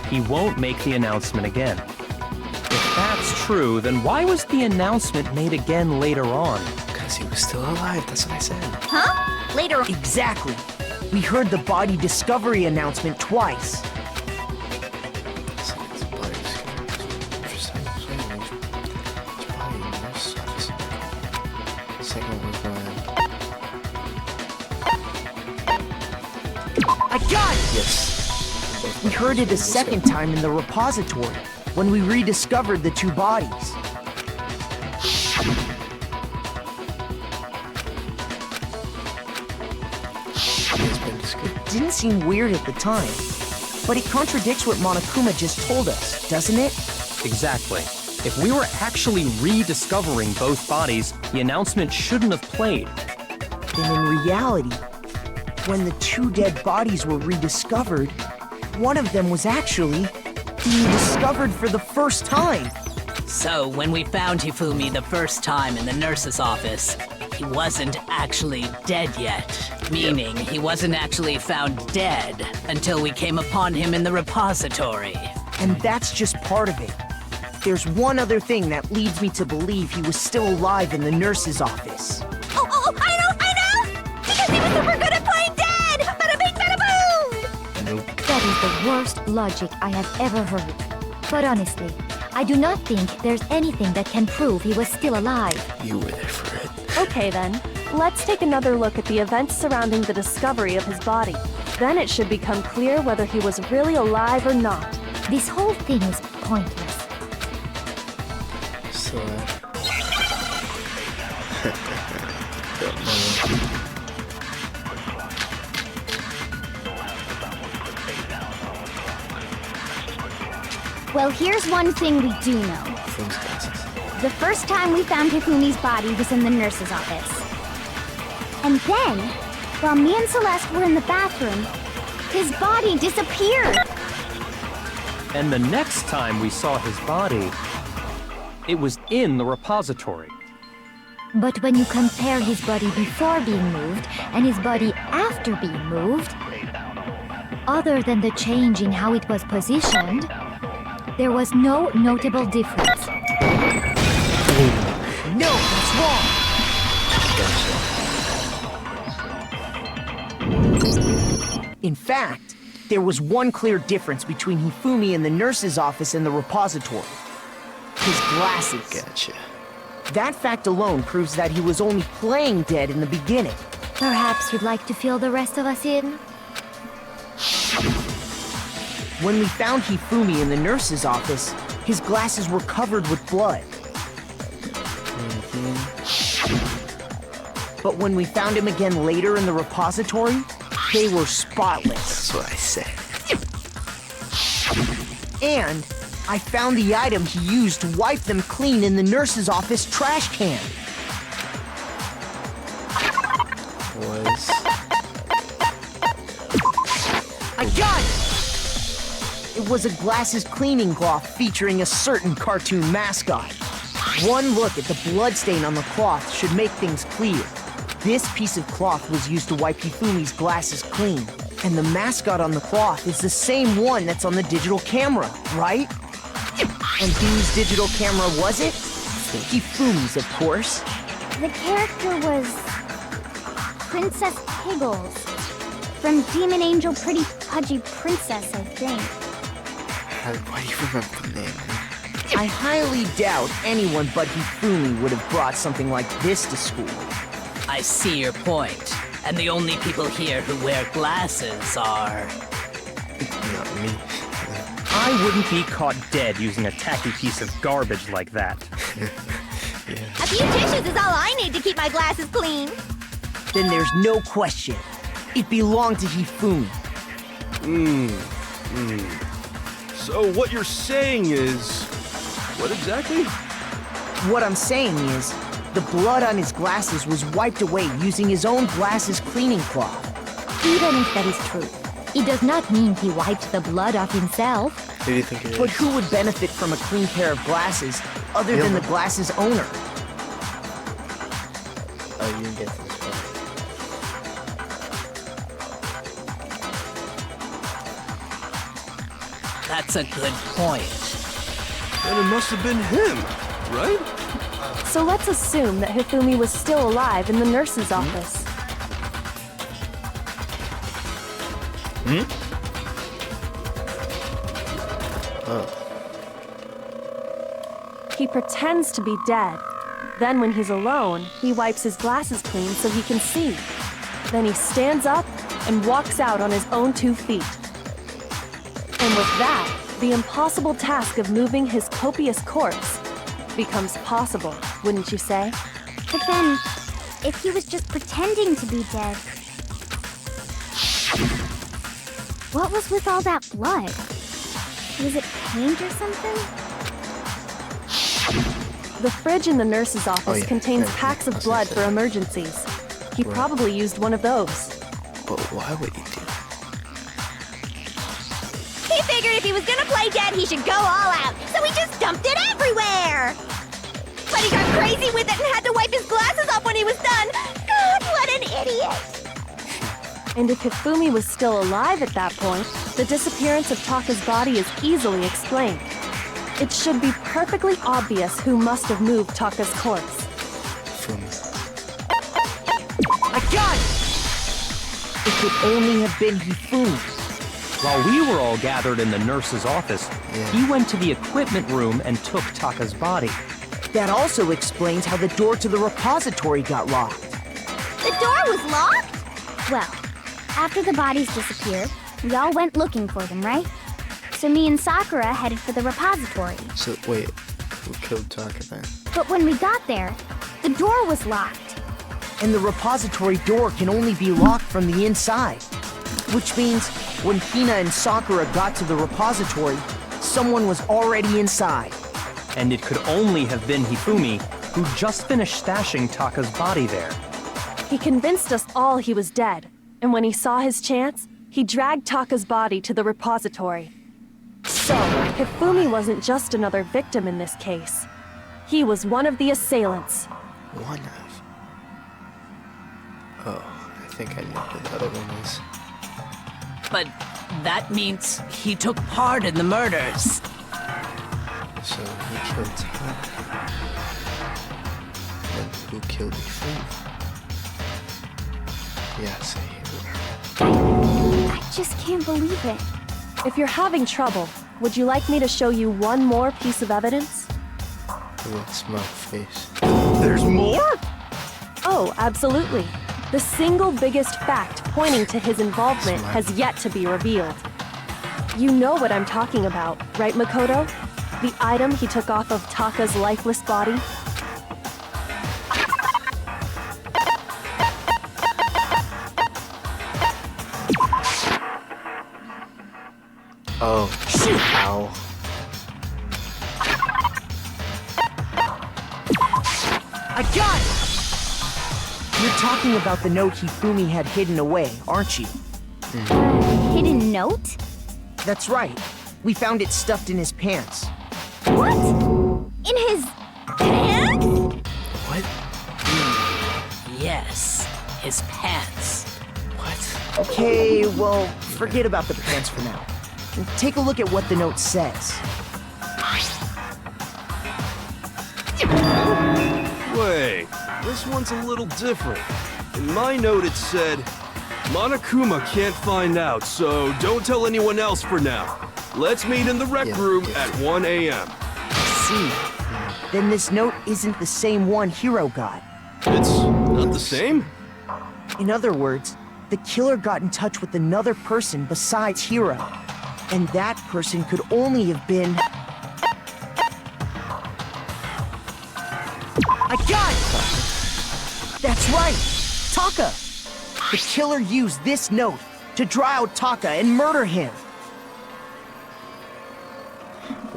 he won't make the announcement again. If that's true, then why was the announcement made again later on? Because he was still alive, that's what I said. Huh? Later. Exactly. We heard the body discovery announcement twice. I got it! Yes. We heard it a second time in the repository, when we rediscovered the 2 bodies. It didn't seem weird at the time, but it contradicts what Monokuma just told us, doesn't it? Exactly. If we were actually rediscovering both bodies, the announcement shouldn't have played. Then in reality, when the 2 dead bodies were rediscovered, one of them was actually being discovered for the first time. So, when we found Hifumi the first time in the nurse's office, he wasn't actually dead yet. Meaning, he wasn't actually found dead until we came upon him in the repository. And that's just part of it. There's one other thing that leads me to believe he was still alive in the nurse's office. Oh, I know! Because he was super good at playing dead! Bada bing, bada boom! Nope. That is the worst logic I have ever heard. But honestly, I do not think there's anything that can prove he was still alive. You were there for it. Okay then, let's take another look at the events surrounding the discovery of his body. Then it should become clear whether he was really alive or not. This whole thing is pointless. So, don't know. Well, here's one thing we do know. Things glasses. The first time we found Hifumi's body was in the nurse's office. And then, while me and Celeste were in the bathroom, his body disappeared. And the next time we saw his body, it was in the repository. But when you compare his body before being moved and his body after being moved, other than the change in how it was positioned, there was no notable difference. No, that's wrong! In fact, there was one clear difference between Hifumi in the nurse's office and the repository. His glasses. Gotcha. That fact alone proves that he was only playing dead in the beginning. Perhaps you'd like to fill the rest of us in? When we found Hifumi in the nurse's office, his glasses were covered with blood. But when we found him again later in the repository, they were spotless. That's what I said. And I found the item he used to wipe them clean in the nurse's office trash can. Was I got it! It was a glasses cleaning cloth featuring a certain cartoon mascot. One look at the bloodstain on the cloth should make things clear. This piece of cloth was used to wipe Hifumi's glasses clean. And the mascot on the cloth is the same one that's on the digital camera, right? And whose digital camera was it? Hifumi's, of course. The character was Princess Piggles. From Demon Angel Pretty Pudgy Princess, I think. why do you remember the name? I highly doubt anyone but Hifumi would have brought something like this to school. I see your point. And the only people here who wear glasses are... Not me. I wouldn't be caught dead using a tacky piece of garbage like that. A few tissues is all I need to keep my glasses clean. Then there's no question. It belonged to Hifumi. So what you're saying is... What exactly? What I'm saying is, the blood on his glasses was wiped away using his own glasses cleaning cloth. Even if that is true, it does not mean he wiped the blood off himself. Who do you think it is? But who would benefit from a clean pair of glasses other than the glasses owner? Oh, you didn't get to this part. That's a good point. Then it must have been him, right? So let's assume that Hifumi was still alive in the nurse's office. He pretends to be dead. Then when he's alone, he wipes his glasses clean so he can see. Then he stands up and walks out on his own 2 feet. And with that, the impossible task of moving his copious corpse becomes possible, wouldn't you say? But then, if he was just pretending to be dead, what was with all that blood? Was it paint or something? The fridge in the nurse's office contains packs of blood for emergencies. He probably used one of those. But why would you do that? He figured if he he was gonna play dead, he should go all out. So he just dumped it everywhere. But he got crazy with it and had to wipe his glasses off when he was done. God, what an idiot. And if Hifumi was still alive at that point, the disappearance of Taka's body is easily explained. It should be perfectly obvious who must have moved Taka's corpse. I got it! It could only have been Hifumi. While we were all gathered in the nurse's office, he went to the equipment room and took Taka's body. That also explains how the door to the repository got locked. The door was locked? Well, after the bodies disappeared, we all went looking for them, right? So me and Sakura headed for the repository. So, wait, who killed Taka then? But when we got there, the door was locked. And the repository door can only be locked from the inside. Which means when Hina and Sakura got to the repository, someone was already inside. And it could only have been Hifumi, who just finished stashing Taka's body there. He convinced us all he was dead, and when he saw his chance, he dragged Taka's body to the repository. So, Hifumi wasn't just another victim in this case. He was one of the assailants. One of? Oh, I think I know who the other one is. But that means he took part in the murders. So he killed Taka. Then who killed Hifumi? Yes, I just can't believe it. If you're having trouble, would you like me to show you one more piece of evidence? with a smug face. There's more? Oh, absolutely. The single biggest fact pointing to his involvement has yet to be revealed. You know what I'm talking about, right, Makoto? The item he took off of Taka's lifeless body? Oh, ow. I got it! You're talking about the note Hifumi had hidden away, aren't you? Hidden note? That's right. We found it stuffed in his pants. What? In his pants? What? Yes, his pants. What? Okay, well, forget about the pants for now. And take a look at what the note says. Wait, this one's a little different. In my note it said, Monokuma can't find out, so don't tell anyone else for now. Let's meet in the rec room at 1 a.m. See, then this note isn't the same one Hiro got. It's not the same? In other words, the killer got in touch with another person besides Hiro. And that person could only have been... I got it! That's right! Taka! The killer used this note to draw out Taka and murder him.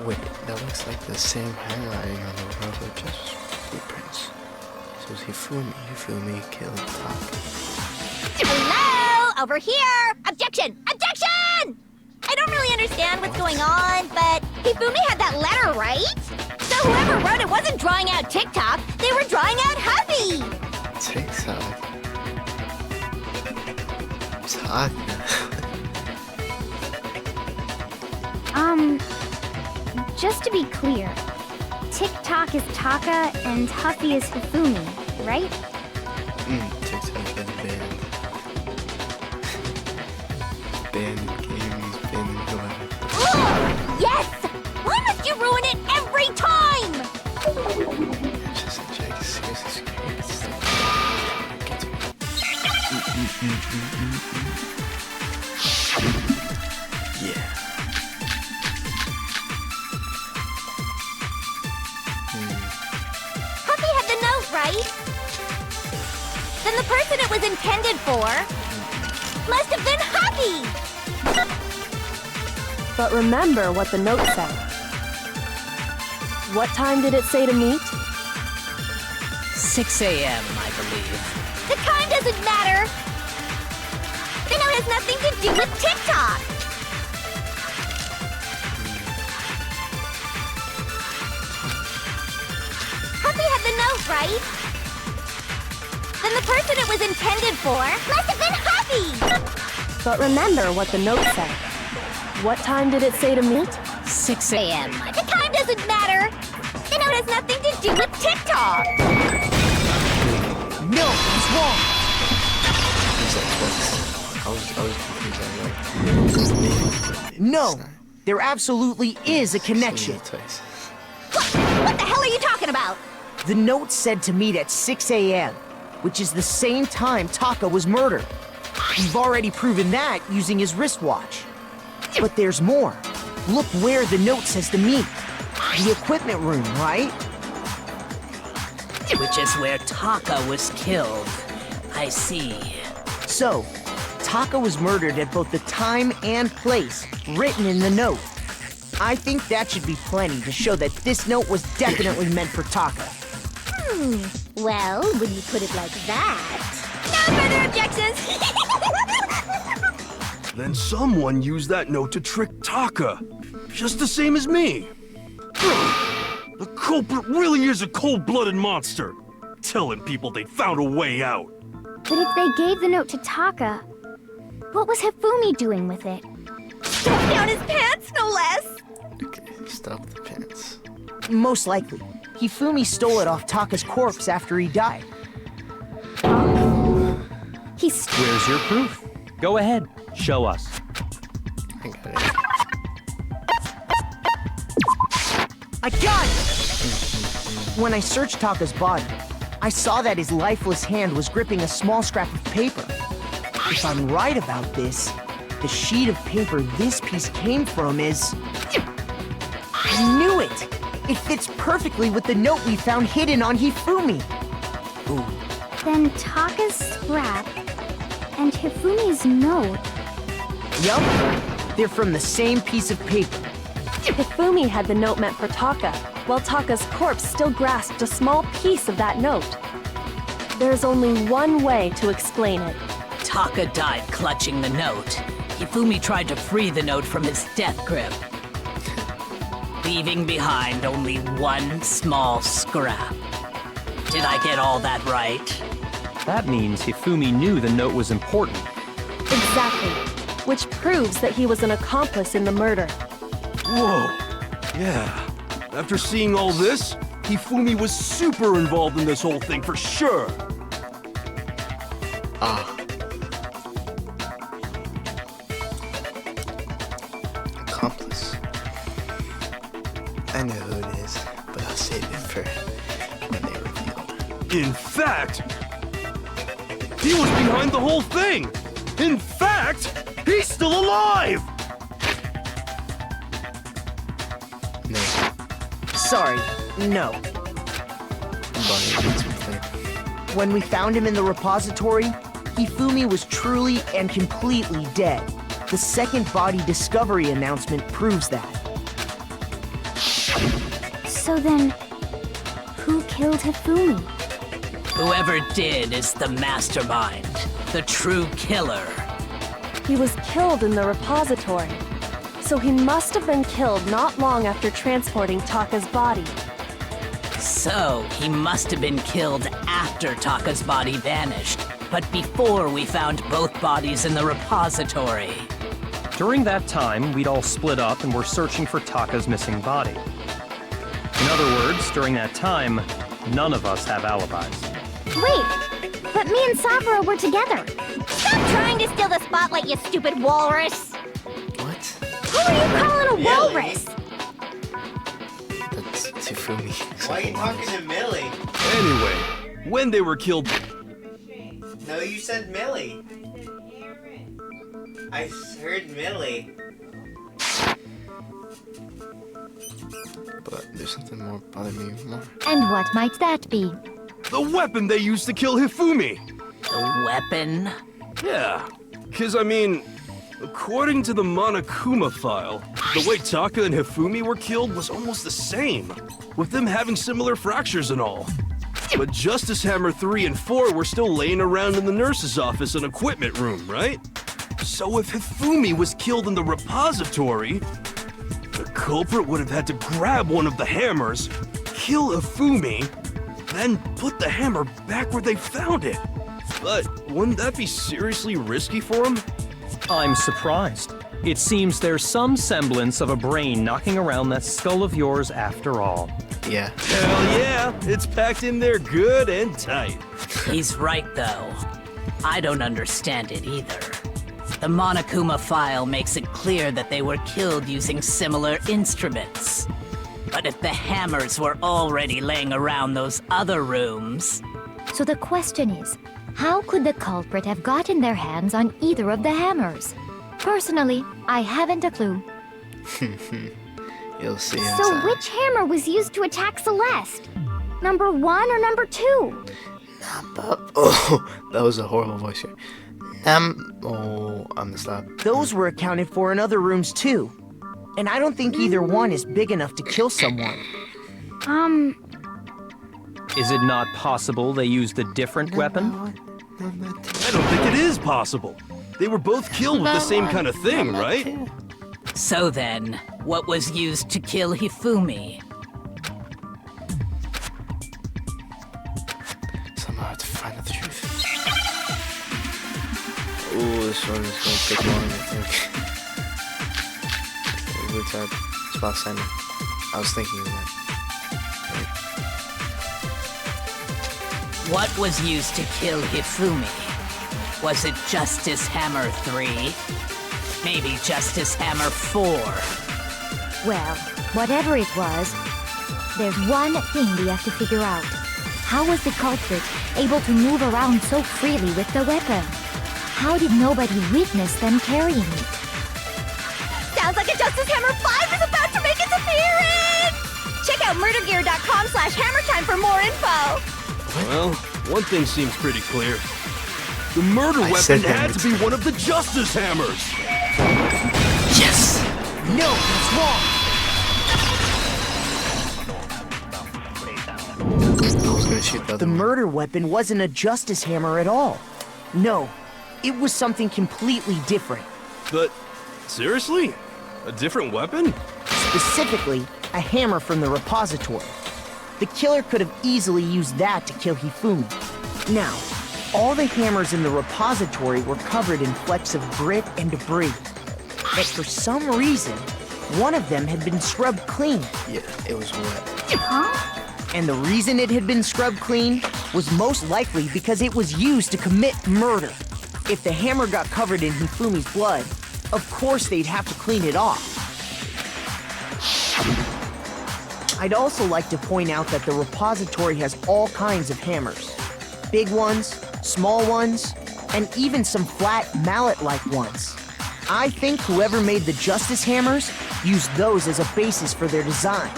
Wait, that looks like the same handwriting on the rubber, just footprints. So it's Hifumi killed Taka. Hello? Over here! Objection! Objection! I don't really understand what's going on, but Hifumi had that letter, right? So whoever wrote it wasn't drawing out TikTok, they were drawing out Huffy! TikTok? Taka? Just to be clear, TikTok is Taka and Huffy is Hifumi, right? TikTok is banned. Banned in games, banned in life. Yes! Why must you ruin it every time? Just a joke, seriously scary. It's like... Get to Yeah. Huffy had the note, right? Then the person it was intended for must have been Huffy! But remember what the note said. What time did it say to meet? 6 a.m., I believe. The time doesn't matter! The note has nothing to do with TikTok! note, right? Then the person it was intended for must have been happy! But remember what the note said. What time did it say to meet? 6 a.m. The time doesn't matter! The note has nothing to do with TikTok! No, he's wrong. He's like twice. I was confused. I'm like, No, it's not. there absolutely is a connection. Twice. What the hell are you talking about? The note said to meet at 6 a.m., which is the same time Taka was murdered. We've already proven that using his wristwatch. But there's more. Look where the note says to meet. The equipment room, right? Which is where Taka was killed. I see. So, Taka was murdered at both the time and place written in the note. I think that should be plenty to show that this note was definitely meant for Taka. Well, when you put it like that... No further objections! Then someone used that note to trick Taka. Just the same as me. The culprit really is a cold-blooded monster. Telling people they found a way out. But if they gave the note to Taka, what was Hifumi doing with it? Stuffed down his pants, no less! Okay, stop the pants. Most likely, Hifumi stole it off Taka's corpse after he died. Where's your proof? Go ahead, show us. I got it. I got it! When I searched Taka's body, I saw that his lifeless hand was gripping a small scrap of paper. If I'm right about this, the sheet of paper this piece came from is... I knew it! It fits perfectly with the note we found hidden on Hifumi. Ooh. Then Taka's scrap and Hifumi's note. Yup, they're from the same piece of paper. Hifumi had the note meant for Taka, while Taka's corpse still grasped a small piece of that note. There's only one way to explain it. Taka died clutching the note. Hifumi tried to free the note from his death grip, leaving behind only one small scrap. Did I get all that right? That means Hifumi knew the note was important. Exactly. Which proves that he was an accomplice in the murder. Whoa. Yeah. After seeing all this, Hifumi was super involved in this whole thing for sure. Ah. Accomplice. I know who it is, but I'll save it for when they reveal. In fact, he was behind the whole thing. In fact, he's still alive. No. Sorry, no. Bonnie needs something. When we found him in the repository, Hifumi was truly and completely dead. The second body discovery announcement proves that. So then, who killed Hifumi? Whoever did is the mastermind, the true killer. He was killed in the repository, so he must have been killed not long after transporting Taka's body. So, he must have been killed after Taka's body vanished, but before we found both bodies in the repository. During that time, we'd all split up and were searching for Taka's missing body. In other words, during that time, none of us have alibis. Wait, but me and Saburo were together. Stop trying to steal the spotlight, you stupid walrus! What? Who are you calling a walrus? That's Hifumi. Why are you talking to Millie? Anyway, when they were killed, No, you said Millie. I heard Millie. But there's something more bothering me more. And what might that be? the weapon they used to kill Hifumi. The weapon? Yeah, because I mean, according to the Monokuma file, the way Taka and Hifumi were killed was almost the same, with them having similar fractures and all. But Justice Hammer 3 and 4 were still laying around in the nurse's office and equipment room, right? So if Hifumi was killed in the repository, the culprit would have had to grab one of the hammers, kill Hifumi, then put the hammer back where they found it. But wouldn't that be seriously risky for him? I'm surprised. It seems there's some semblance of a brain knocking around that skull of yours after all. Yeah. Hell yeah, it's packed in there good and tight. He's right, though. I don't understand it either. The Monokuma file makes it clear that they were killed using similar instruments. But if the hammers were already laying around those other rooms... So the question is, how could the culprit have gotten their hands on either of the hammers? Personally, I haven't a clue. You'll see. So which hammer was used to attack Celeste? Number 1 or number 2? Oh, that was a horrible voice here. Oh, I'm gonna stop. Those were accounted for in other rooms too. And I don't think either one is big enough to kill someone. Is it not possible they used a different weapon? I don't think it is possible. They were both killed with the same kind of thing, right? So then, what was used to kill Hifumi? Somehow I have to find out the truth. Ooh, this one is gonna take long, I think. Weird type. It's about Simon. I was thinking of that. What was used to kill Hifumi? Was it Justice Hammer 3? Maybe Justice Hammer 4? Well, whatever it was, there's one thing we have to figure out. How was the culprit able to move around so freely with the weapon? How did nobody witness them carrying it? Sounds like a Justice Hammer 5 is about to make its appearance! Check out murdergear.com/hammertime for more info! Well, one thing seems pretty clear. The murder weapon had to be one of the Justice Hammers! Yes! No, that's wrong! I was gonna shoot the other The one. murder weapon wasn't a Justice Hammer at all. No, it was something completely different. But, seriously? A different weapon? Specifically, a hammer from the repository. The killer could have easily used that to kill Hifumi. Now, all the hammers in the repository were covered in flecks of grit and debris. But for some reason, one of them had been scrubbed clean. Yeah, it was wet. And the reason it had been scrubbed clean was most likely because it was used to commit murder. If the hammer got covered in Hifumi's blood, of course they'd have to clean it off. I'd also like to point out that the repository has all kinds of hammers. Big ones, small ones, and even some flat mallet-like ones. I think whoever made the Justice Hammers used those as a basis for their design.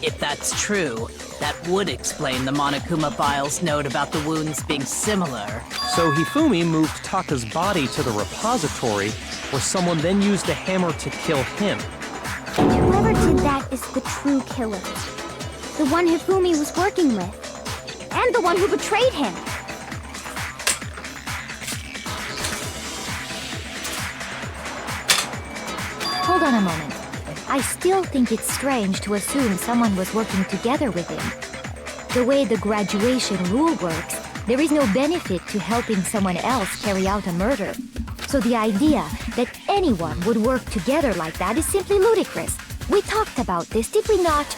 If that's true, that would explain the Monokuma file's note about the wounds being similar. So Hifumi moved Taka's body to the repository, where someone then used the hammer to kill him. And whoever did that is the true killer. The one Hifumi was working with. And the one who betrayed him. Hold on a moment. I still think it's strange to assume someone was working together with him. The way the graduation rule works, there is no benefit to helping someone else carry out a murder. So the idea that anyone would work together like that is simply ludicrous. We talked about this, did we not?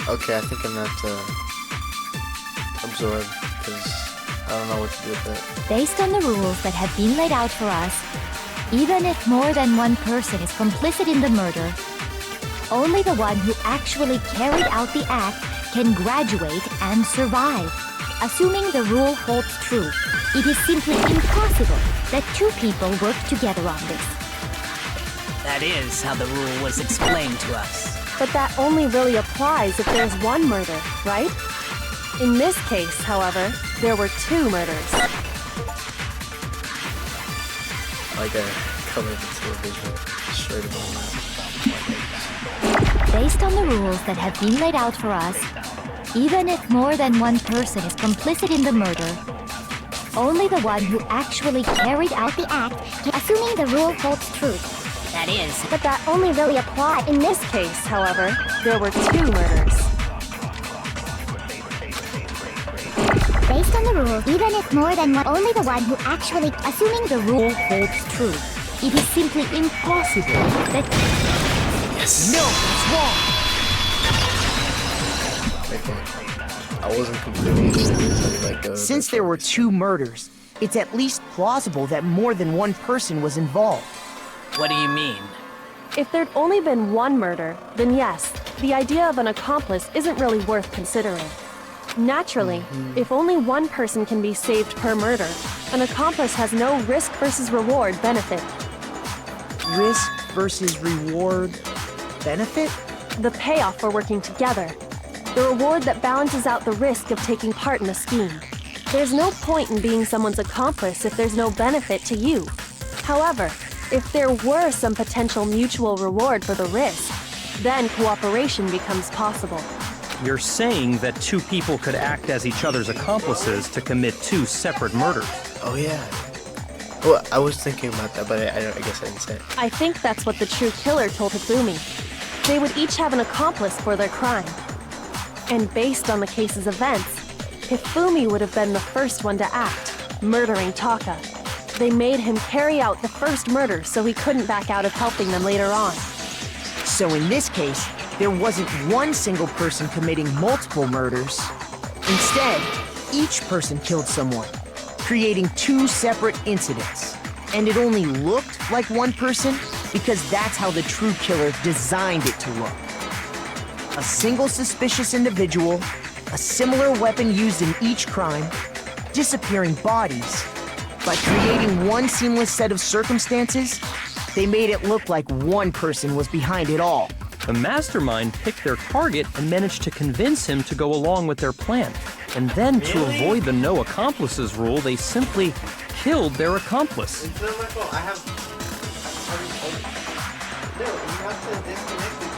Okay, I think I'm gonna have to absorb, because I don't know what to do with it. Based on the rules that have been laid out for us, even if more than one person is complicit in the murder, only the one who actually carried out the act can graduate and survive. Assuming the rule holds true, it is simply impossible that two people work together on this. That is how the rule was explained to us. But that only really applies if there's one murder, right? In this case, however, there were two murders. Like a color of television straight above that. Based on the rules that have been laid out for us, even if more than one person is complicit in the murder, only the one who actually carried out the act, assuming the rule holds true. That is. But that only really applies. In this case, however, there were 2 murders. Based on the rules, even if more than one, only the one who actually, Assuming the rule holds true, it is simply impossible that... Yes. No, it's wrong. Okay. I wasn't completely sure. Since there were 2 murders, it's at least plausible that more than one person was involved. What do you mean? If there'd only been 1 murder, then yes, the idea of an accomplice isn't really worth considering. Naturally, if only 1 person can be saved per murder, an accomplice has no risk versus reward benefit. Risk versus reward benefit? The payoff for working together. The reward that balances out the risk of taking part in a scheme. There's no point in being someone's accomplice if there's no benefit to you. However, if there were some potential mutual reward for the risk, then cooperation becomes possible. You're saying that 2 people could act as each other's accomplices to commit 2 separate murders. Oh yeah. Well, I was thinking about that, but I guess I didn't say it. I think that's what the true killer told Hifumi. They would each have an accomplice for their crime. And based on the case's events, Hifumi would have been the first one to act, murdering Taka. They made him carry out the first murder so he couldn't back out of helping them later on. So in this case, there wasn't one single person committing multiple murders. Instead, each person killed someone, creating 2 separate incidents. And it only looked like one person because that's how the true killer designed it to look. A single suspicious individual, a similar weapon used in each crime, disappearing bodies. By creating one seamless set of circumstances, they made it look like one person was behind it all. The mastermind picked their target and managed to convince him to go along with their plan. And then, to avoid the no accomplices rule, they simply killed their accomplice. It's not my fault. I have. No, you have to disconnect it.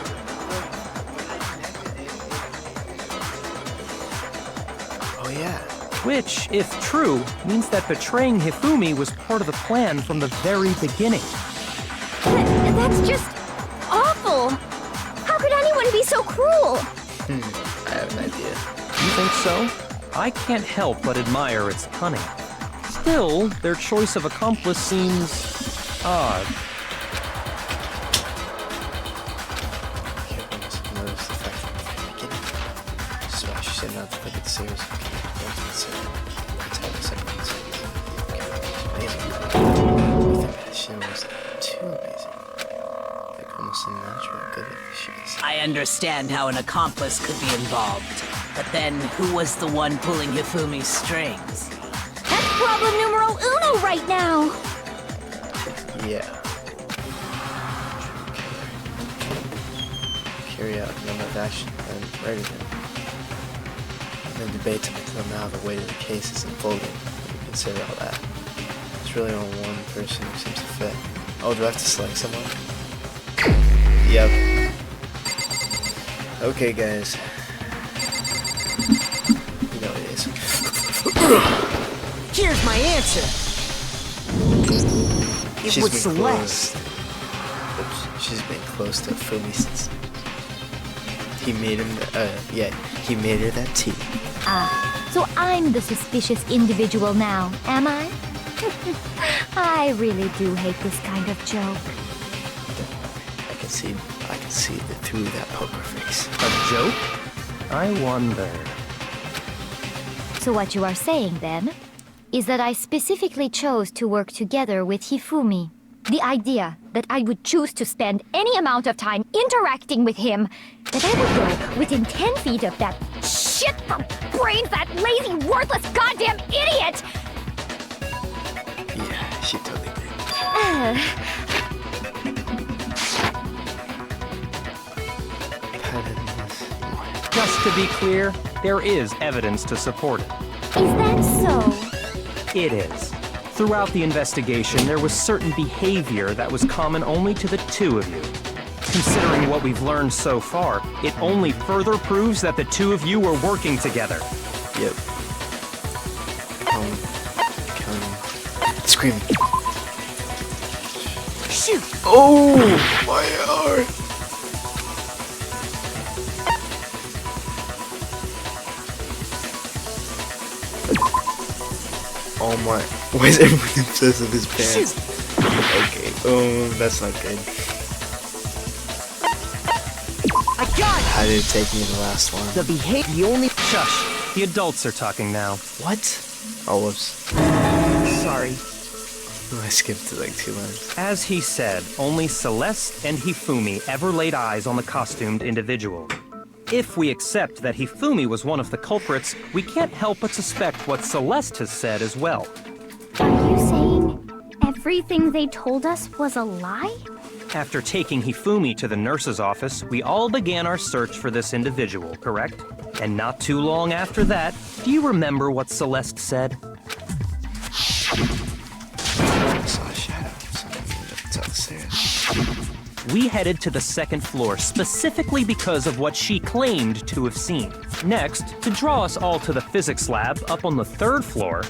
Oh yeah. Which, if true, means that betraying Hifumi was part of the plan from the very beginning. that's just awful. How could anyone be so cruel? I have an idea. You think so? I can't help but admire its cunning. Still, their choice of accomplice seems odd. Okay, I must have noticed the fact from the beginning. This is why she said not to take it seriously. It's how the second one says. Amazing. I think that shit was too amazing. Like almost unnatural good at she is. I understand how an accomplice could be involved. But then, who was the one pulling Hifumi's strings? That's problem numero uno right now. Yeah. Carry out a number of action and murder them. And then debate until now the weight of the case is unfolding. When you consider all that. It's really only one person who seems to fit. Oh, do I have to select someone? Yep. Okay, guys. You know it is. Here's my answer. It She's was been Celeste. close. But she's been close to Fumi since he made him. He made her that tea. So I'm the suspicious individual now, am I? I really do hate this kind of joke. I can see through that poker face. A joke? I wonder. So what you are saying, then, is that I specifically chose to work together with Hifumi. The idea that I would choose to spend any amount of time interacting with him, that I would go within 10 feet of that shit for brains, that lazy, worthless goddamn idiot! Yeah, she totally did. Just to be clear, there is evidence to support it. Is that so? It is. Throughout the investigation, there was certain behavior that was common only to the 2 of you. Considering what we've learned so far, it only further proves that the 2 of you were working together. Yep. screaming. Shoot! Oh, my arm. Oh my. Why is everyone obsessed with his pants? Okay, that's not good. I got it! How did it take me the last one? The behavior only. Shush. The adults are talking now. What? Oh, whoops. Sorry. I skipped like 2 lines. As he said, only Celeste and Hifumi ever laid eyes on the costumed individual. If we accept that Hifumi was one of the culprits, we can't help but suspect what Celeste has said as well. Are you saying everything they told us was a lie? After taking Hifumi to the nurse's office, we all began our search for this individual, correct? And not too long after that, do you remember what Celeste said? I saw a shadow. Something upstairs. We headed to the second floor specifically because of what she claimed to have seen. Next, to draw us all to the physics lab up on the third floor,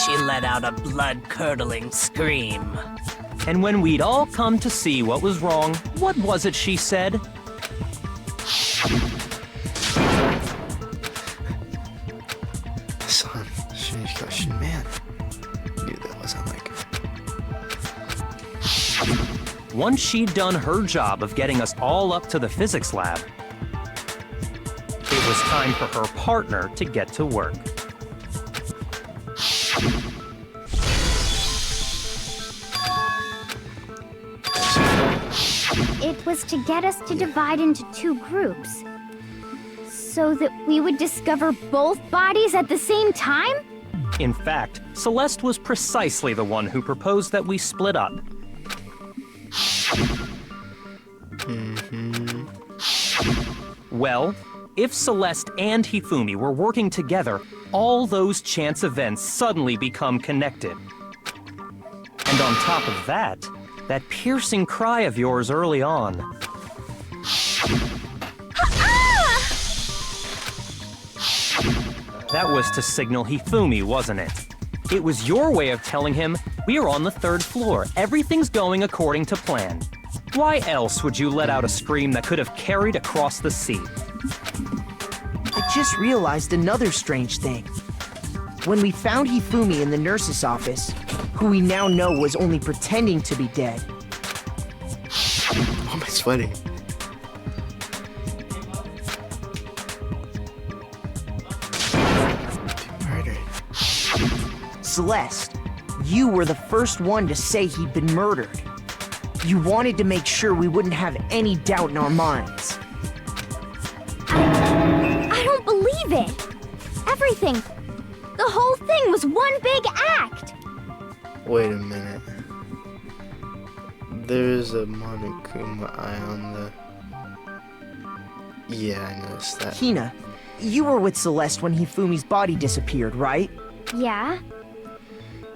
She let out a blood-curdling scream. and when we'd all come to see what was wrong, what was it she said? Son, strange question, man. Knew that wasn't like. Once she'd done her job of getting us all up to the physics lab, it was time for her partner to get to work. It was to get us to divide into 2 groups. So that we would discover both bodies at the same time? In fact, Celeste was precisely the one who proposed that we split up. Well, if Celeste and Hifumi were working together, all those chance events suddenly become connected. And on top of that, that piercing cry of yours early on. That was to signal Hifumi, wasn't it? It was your way of telling him, we're on the 3rd floor, everything's going according to plan. Why else would you let out a scream that could have carried across the sea? I just realized another strange thing. When we found Hifumi in the nurse's office, who we now know was only pretending to be dead, Why am I sweating? Murdered. Celeste, you were the first one to say he'd been murdered. You wanted to make sure we wouldn't have any doubt in our minds. I don't believe it! Everything, the whole thing was one big act! Wait a minute. There's a Monokuma eye on the. Yeah, I noticed that. Hina, you were with Celeste when Hifumi's body disappeared, right? Yeah.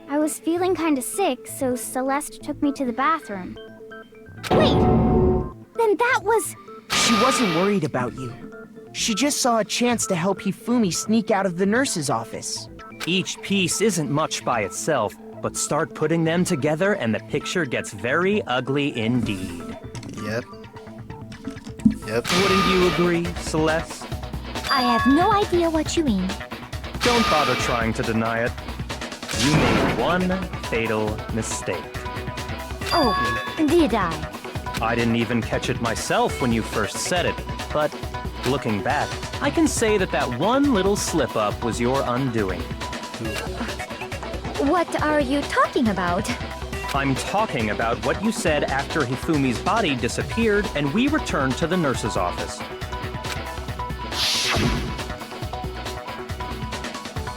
I was feeling kinda sick, so Celeste took me to the bathroom. Wait! Then that was... She wasn't worried about you. She just saw a chance to help Hifumi sneak out of the nurse's office. Each piece isn't much by itself, but start putting them together and the picture gets very ugly indeed. Yep. Yep. Wouldn't you agree, Celeste? I have no idea what you mean. Don't bother trying to deny it. You made one fatal mistake. Oh, did I? I didn't even catch it myself when you first said it, but looking back, I can say that that one little slip-up was your undoing. What are you talking about? I'm talking about what you said after Hifumi's body disappeared and we returned to the nurse's office.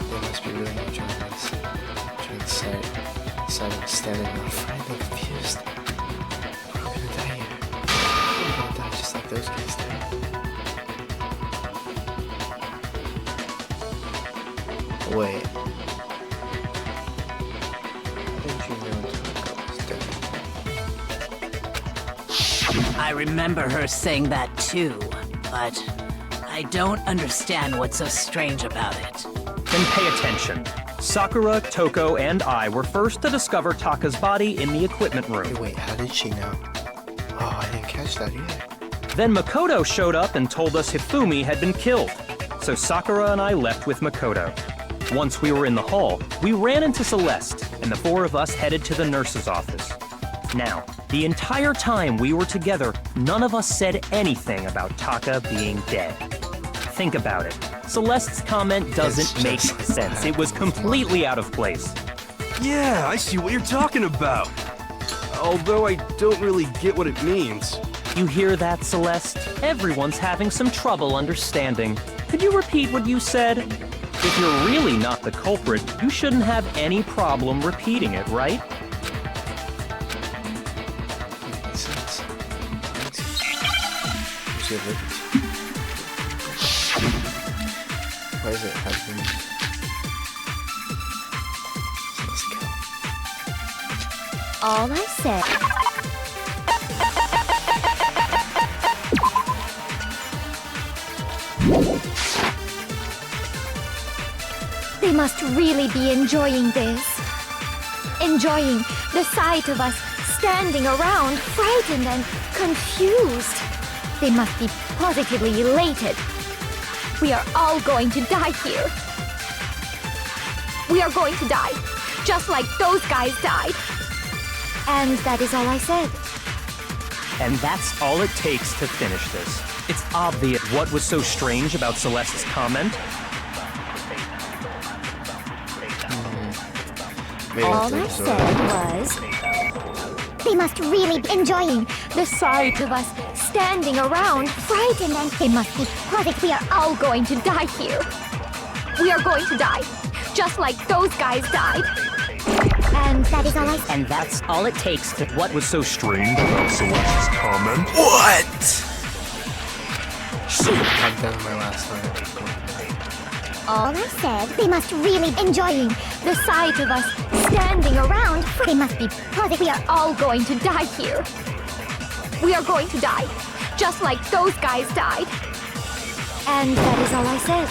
They must be really enjoying this. Enjoying the sight of standing on fire. They're confused. We're all gonna die here. We're gonna die just like those guys did. Wait. Didn't you know Taka was dead? I remember her saying that too, but I don't understand what's so strange about it. Then pay attention. Sakura, Toko, and I were first to discover Taka's body in the equipment room. Hey, wait, how did she know? Oh, I didn't catch that either. Then Makoto showed up and told us Hifumi had been killed. So Sakura and I left with Makoto. Once we were in the hall, we ran into Celeste, and the four of us headed to the nurse's office. Now, the entire time we were together, none of us said anything about Taka being dead. Think about it. Celeste's comment doesn't make sense. It was completely out of place. Yeah, I see what you're talking about. Although I don't really get what it means. You hear that, Celeste? Everyone's having some trouble understanding. Could you repeat what you said? If you're really not the culprit, you shouldn't have any problem repeating it, right? Makes sense. She had ribbons. Why is it happening? So let's go. All I said. They must really be enjoying this. Enjoying the sight of us standing around, frightened and confused. They must be positively elated. We are all going to die here. We are going to die, just like those guys died. And that is all I said. And that's all it takes to finish this. It's obvious what was so strange about Celeste's comment. Maybe All it's I absorbed. said was, they must really be enjoying the sight of us standing around, frightened, and they must be positive. We are all going to die here. We are going to die, just like those guys died. And that is all I said. And that's all it takes to What was so strange about Celeste's comment? What? I've done my last line. All I said. They must really Enjoying the sight of us standing around, they must be positive. We are all going to die here. We are going to die, just like those guys died. And that is all I said.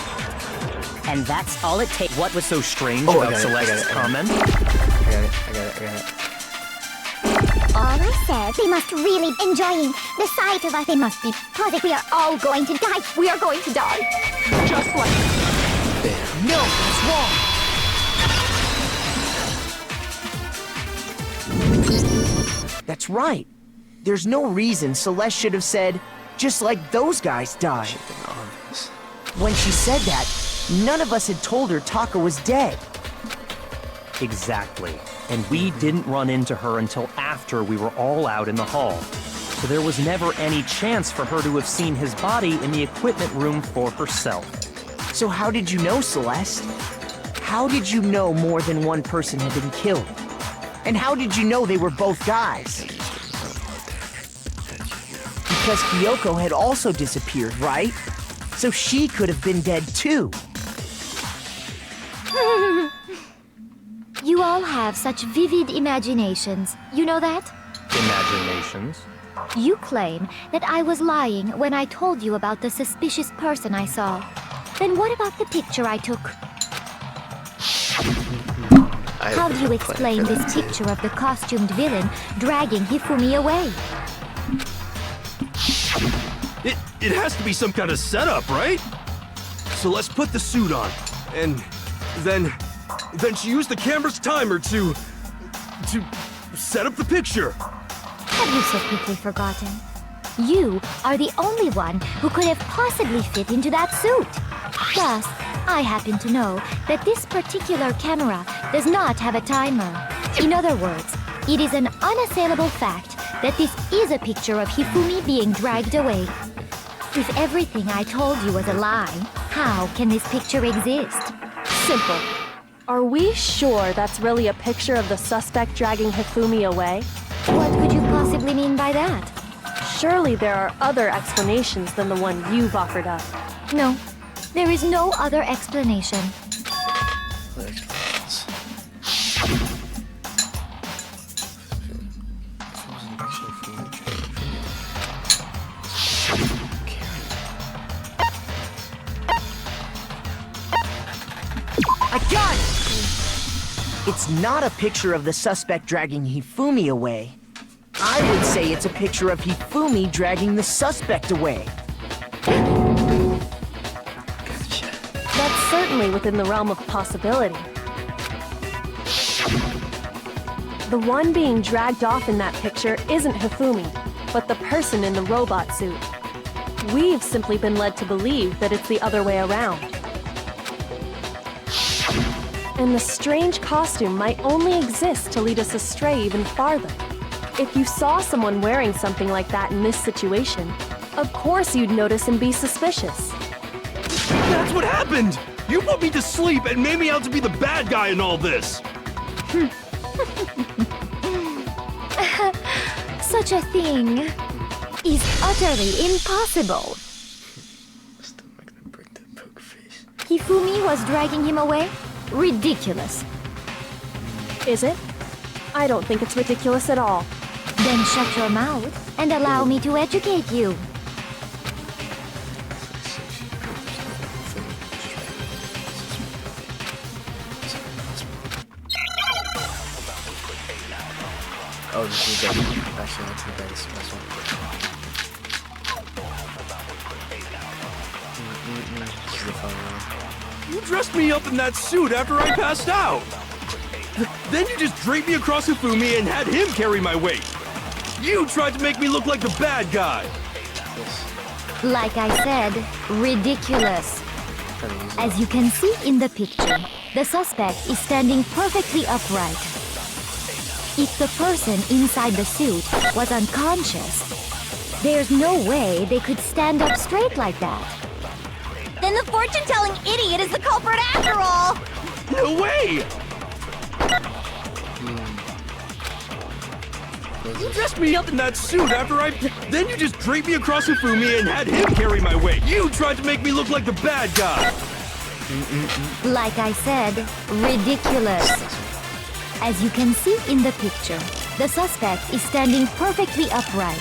And that's all it takes. What was so strange Oh, I about got it, I got Celeste's it, I got it. comment? I got it. All I said. They must really enjoying the sight of us. They must be positive. We are all going to die. We are going to die, just like... Bam. No, that's wrong. That's right. There's no reason Celeste should have said, just like those guys died. Should've been obvious. When she said that, none of us had told her Taka was dead. Exactly. And we didn't run into her until after we were all out in the hall. So there was never any chance for her to have seen his body in the equipment room for herself. So how did you know, Celeste? How did you know more than one person had been killed? And how did you know they were both guys? Because Kyoko had also disappeared, right? So she could have been dead too. You all have such vivid imaginations. You know that? Imaginations? You claim that I was lying when I told you about the suspicious person I saw. Then what about the picture I took? How do you explain this picture of the costumed villain dragging Hifumi away? It has to be some kind of setup, right? So let's put the suit on, and then she used the camera's timer to set up the picture. Have you so quickly forgotten? You are the only one who could have possibly fit into that suit. Thus, I happen to know that this particular camera does not have a timer. In other words, it is an unassailable fact that this is a picture of Hifumi being dragged away. If everything I told you was a lie, how can this picture exist? Simple. Are we sure that's really a picture of the suspect dragging Hifumi away? What could you possibly mean by that? Surely there are other explanations than the one you've offered up. No, there is no other explanation. Other explanations. If it was an action from the I got it! it's not a picture of the suspect dragging Hifumi away, I would say it's a picture of Hifumi dragging the suspect away. That's certainly within the realm of possibility. The one being dragged off in that picture isn't Hifumi, but the person in the robot suit. We've simply been led to believe that it's the other way around. And the strange costume might only exist to lead us astray even farther. If you saw someone wearing something like that in this situation, of course you'd notice and be suspicious. That's what happened! You put me to sleep and made me out to be the bad guy in all this! Such a thing is utterly impossible. Still not gonna break that poke face. Hifumi was dragging him away? Ridiculous. Is it? I don't think it's ridiculous at all. Then shut your mouth and allow me to educate you. Oh, this is good. Actually, that's the best one. This is the fun one. You dressed me up in that suit after I passed out! Then you just draped me across Hifumi and had him carry my weight! You tried to make me look like the bad guy! Like I said, ridiculous. As you can see in the picture, the suspect is standing perfectly upright. If the person inside the suit was unconscious, there's no way they could stand up straight like that. Then the fortune-telling idiot is the culprit after all! No way! You dressed me up in that suit after Then you just draped me across Hifumi and had him carry my weight. You tried to make me look like the bad guy. Like I said, ridiculous. As you can see in the picture, the suspect is standing perfectly upright.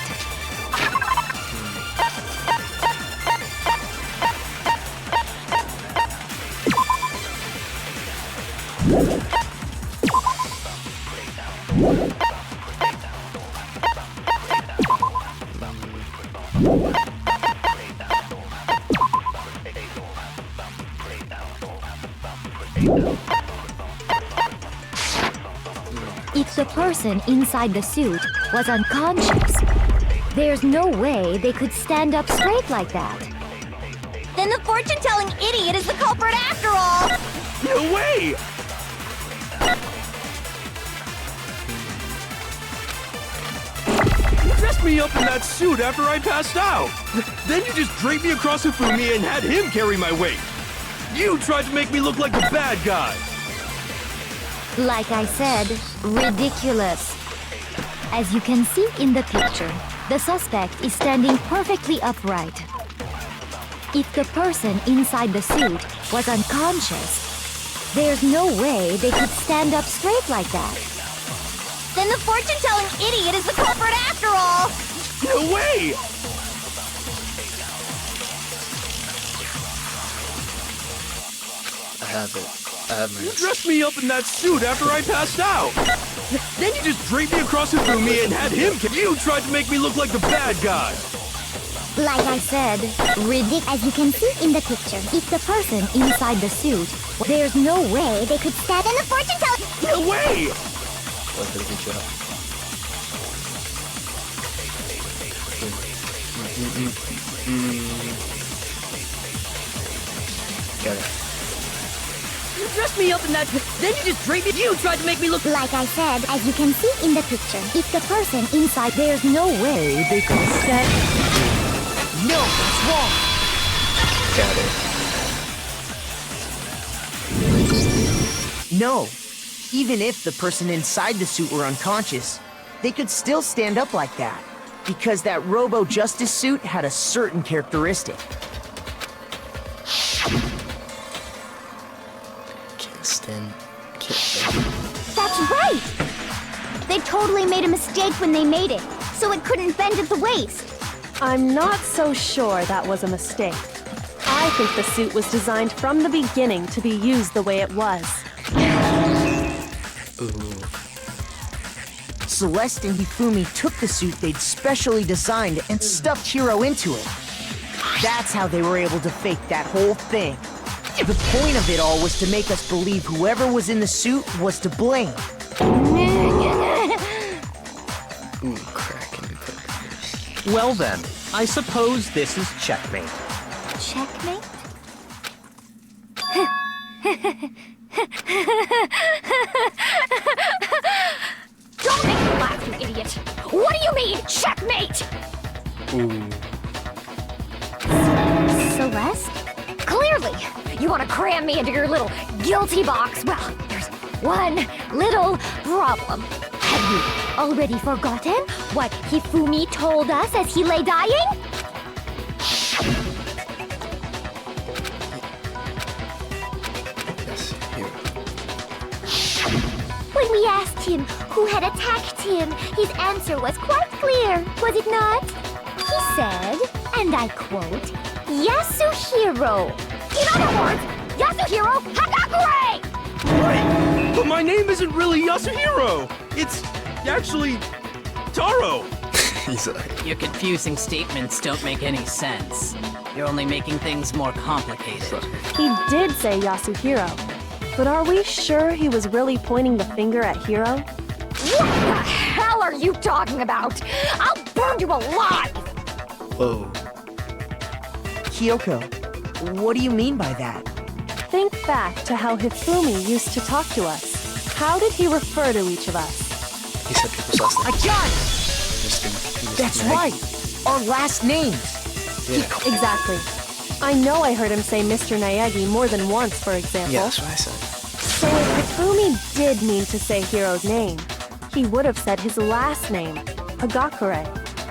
If the person inside the suit was unconscious, there's no way they could stand up straight like that. Then the fortune-telling idiot is the culprit after all! No way! You dressed me up in that suit after I passed out. Then you just draped me across Hifumi and had him carry my weight. You tried to make me look like the bad guy. Like I said, ridiculous. As you can see in the picture, the suspect is standing perfectly upright. If the person inside the suit was unconscious, there's no way they could stand up straight like that. Then the fortune-telling idiot is the culprit after all! No way! I have it. I have my You dressed me up in that suit after I passed out. Then you just draped me across Hifumi and had him. You tried to make me look like the bad guy. Like I said, As you can see in the picture, if the person inside the suit, there's no way they could stand then the fortune-telling... No way! What did he drop? Got it. You dressed me up in that. Then you just draped me. You tried to make me look. Like I said, as you can see in the picture, if the person inside, there's no way they could stand. No, it's wrong. Got it. No. Even if the person inside the suit were unconscious, they could still stand up like that. Because that Robo-Justice suit had a certain characteristic. Can't stand. That's right! They totally made a mistake when they made it, so it couldn't bend at the waist. I'm not so sure that was a mistake. I think the suit was designed from the beginning to be used the way it was. Ooh. Celeste and Hifumi took the suit they'd specially designed and stuffed Hiro into it. That's how they were able to fake that whole thing. The point of it all was to make us believe whoever was in the suit was to blame. Ooh, cracking. Well then, I suppose this is checkmate. Checkmate? Don't make me laugh, you idiot! What do you mean, checkmate? Ooh. Celeste? Clearly, you want to cram me into your little guilty box. Well, there's one little problem. Have you already forgotten what Hifumi told us as he lay dying? Yes, Hiro. When we asked him who had attacked him, his answer was quite clear, was it not? He said, and I quote, Yasuhiro. In other words, Yasuhiro Hagakure! Wait, but my name isn't really Yasuhiro. It's actually Taro. He's like, Your confusing statements don't make any sense. You're only making things more complicated. He did say Yasuhiro. But are we sure he was really pointing the finger at Hiro? What the hell are you talking about? I'll burn you alive! whoa. Kyoko, what do you mean by that? Think back to how Hifumi used to talk to us. How did he refer to each of us? He said people's last I name. got it! Mr. That's Maggie. right! Our last names! Yeah. Exactly. I know I heard him say Mr. Naegi more than once, for example. Yeah, that's what I said. So if Hifumi did mean to say Hiro's name, he would have said his last name, Hagakure.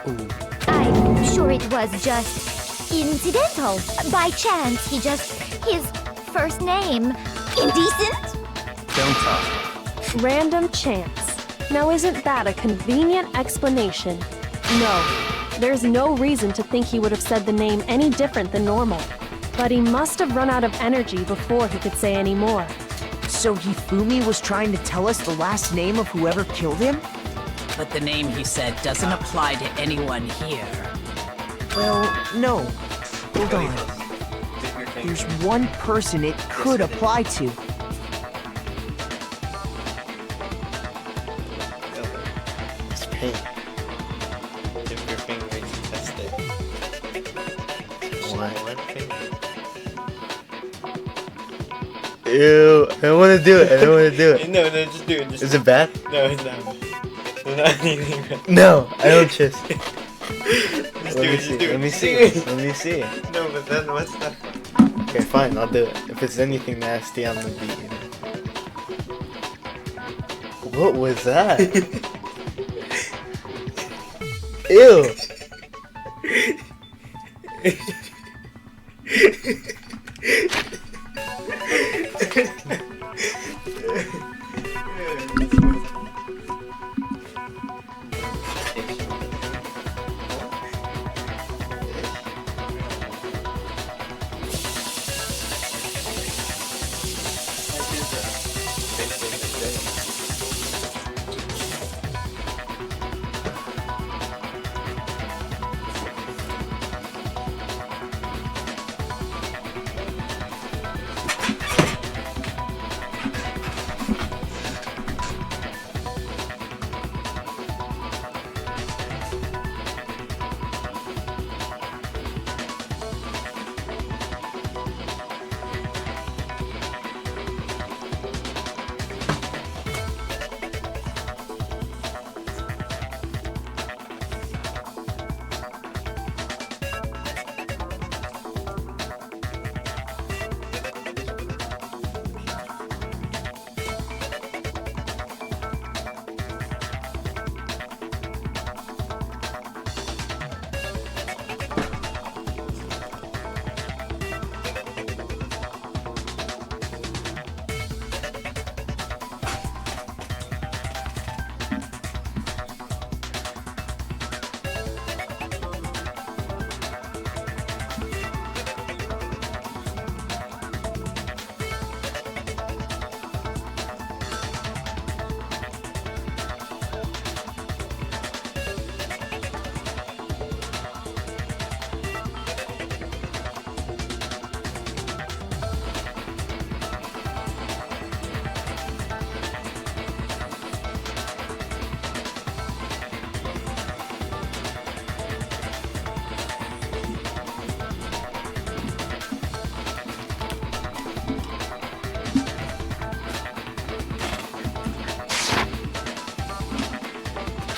Ooh. I'm sure it was just incidental. By chance, his first name. Indecent? Don't talk. Random chance. Now isn't that a convenient explanation? No, there's no reason to think he would have said the name any different than normal. But he must have run out of energy before he could say any more. So Hifumi was trying to tell us the last name of whoever killed him? But the name he said doesn't apply to anyone here. Well, no. Hold on. There's one person it could apply to. It's pain. Dip your finger and test it. What? One finger. Ew, I don't want to do it. I don't want to do it. No, just do it. Just Is it bad? No, it's not. There's not anything bad. No, I don't trust. Just do it, just do it. Let me just see. do it. Let me see. No, but then what's that? Okay, fine, I'll do it. If it's anything nasty, I'm gonna beat you. What was that? Ew.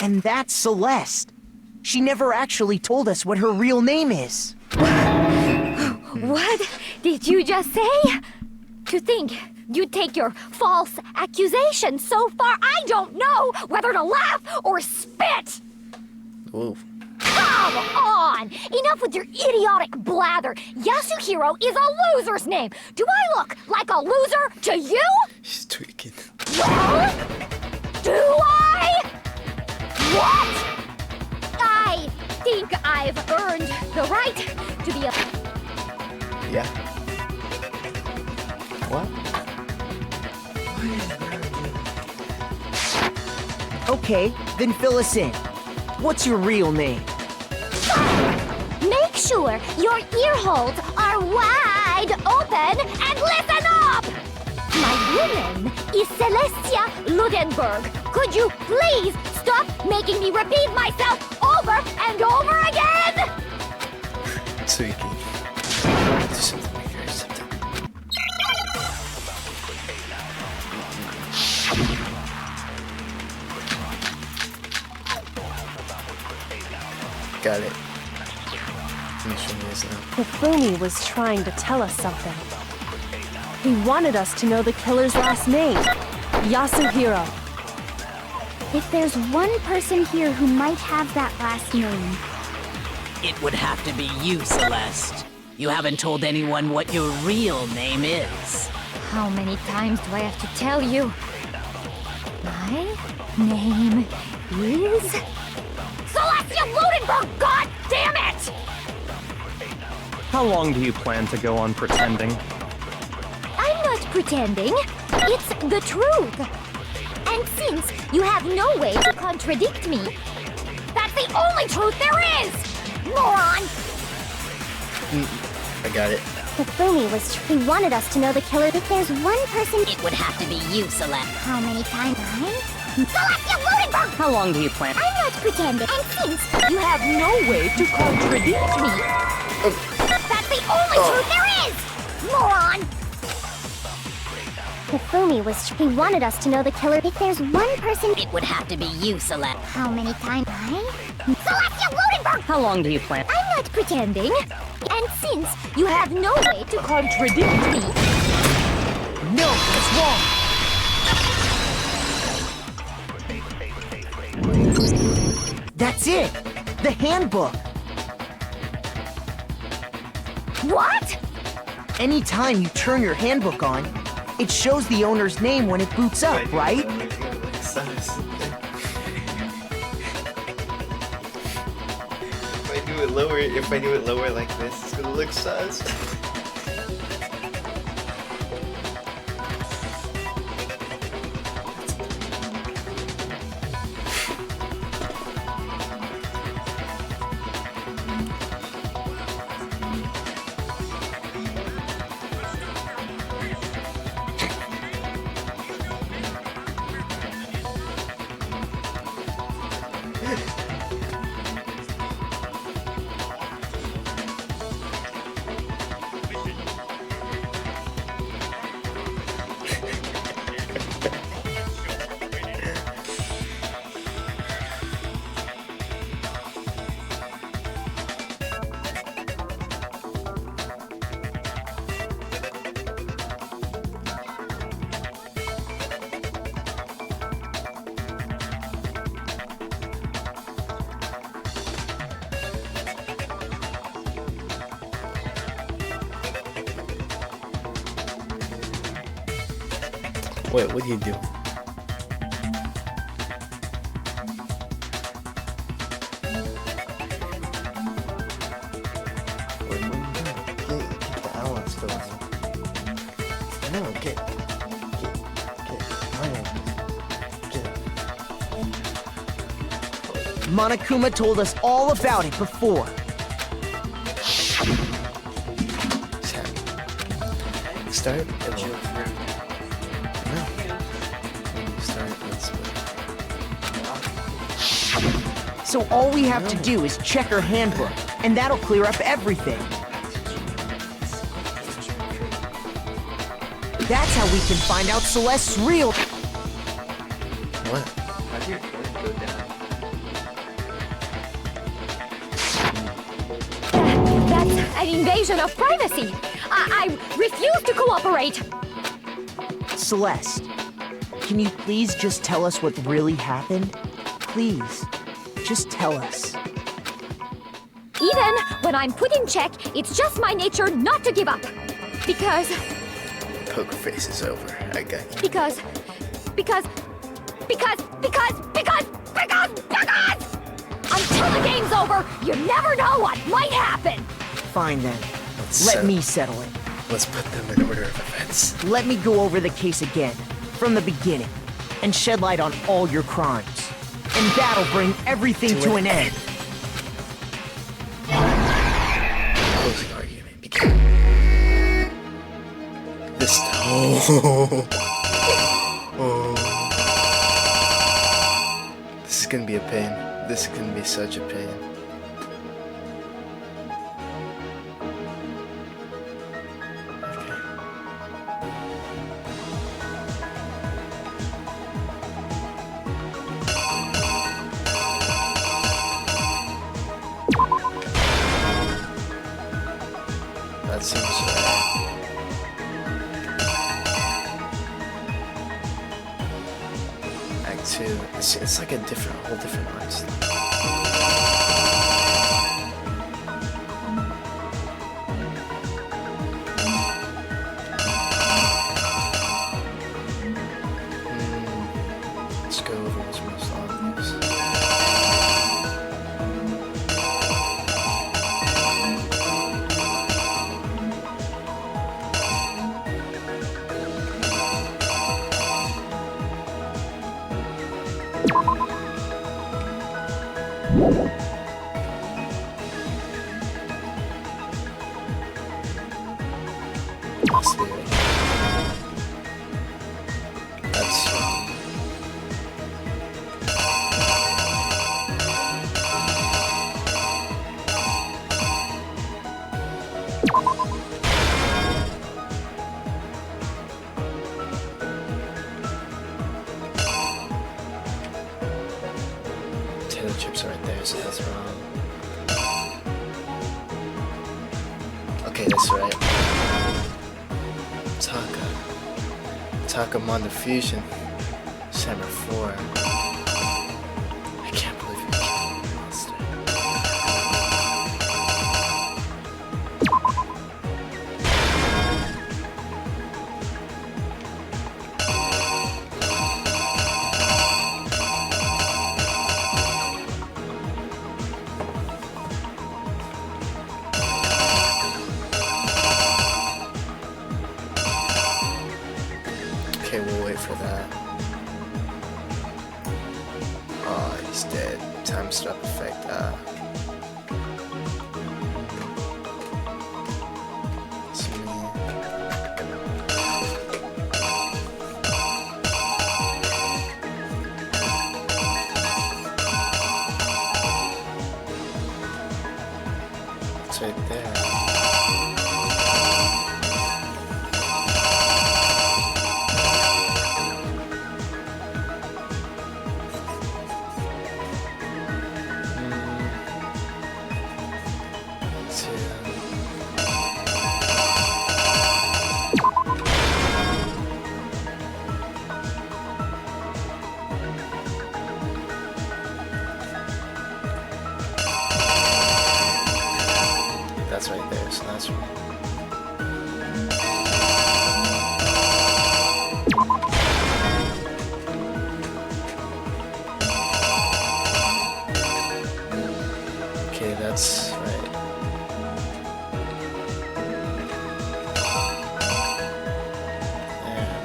And that's Celeste. She never actually told us what her real name is. What did you just say? To think you take your false accusation so far, I don't know whether to laugh or spit! Ooh. Come on! Enough with your idiotic blather! Yasuhiro is a loser's name! Do I look like a loser to you? She's tweaking. Well, do I? What? I think I've earned the right to be a... Yeah. What? Okay, then fill us in. What's your real name? Make sure your ear holes are wide open and listen up! My real name is Celestia Ludenberg. Could you please stop making me repeat myself over and over again? Tweaking. Do something make her accept it. Got it. Let me show you this now. Hifumi was trying to tell us something. He wanted us to know the killer's last name, Yasuhiro. If there's one person here who might have that last name, It would have to be you, Celeste. You haven't told anyone what your real name is. How many times do I have to tell you? My name is... Celestia Ludenberg, god damn it! How long do you plan to go on pretending? I'm not pretending. It's the truth. And since you have no way to contradict me, that's the only truth there is! Moron! I got it. Hifumi he wanted us to know the killer. If there's one person, It would have to be you, Celeste. how many times? Celestia Ludenberg! How long do you plan? I'm not pretending. And since You have no way to contradict me. That's the only truth there is! Moron! Hifumi he wanted us to know the killer. If there's one person, It would have to be you, Celeste. how many times? Celestia Ludenberg! How long do you plan? I'm not pretending. And since you have no way to contradict me, No, that's wrong. That's it. The handbook. what? Anytime you turn your handbook on, it shows the owner's name when it boots up, right? If I do it lower like this, it's gonna look sus. Wait, what do you do? Wait, what are you doing? Get the owl still on. No, get my name. Get it. Monokuma told us all about it before. Start it. No. Start it. Let's So all we have to do is check her handbook, and that'll clear up everything. That's how we can find out Celeste's real... What? How'd your foot go down? That's an invasion of privacy. I refuse to cooperate. Celeste, can you please just tell us what really happened? Please, just tell us. Even when I'm put in check, it's just my nature not to give up. Because Poker face is over. I got you. because until the game's over, you never know what might happen. Fine then. Let's Let settle. me settle it. Let's put them in order of events. Let me go over the case again, from the beginning, and shed light on all your crimes. And that'll bring everything to an end. Closing argument begin. This time. This is gonna be a pain. This is gonna be such a pain. Okay. That seems right. Act 2. It's like a whole different art style. Let's go over what's most obvious. Must be right. That's potato chips are right there, so that's wrong. Okay, that's right. Taka Mondo Fusion. Summer 4. I can't believe you killed the monster. Okay, we'll wait for that. Oh, he's dead. Time stop effect. It's me. It's right there. That's right there, so that's right. Okay, that's right. There.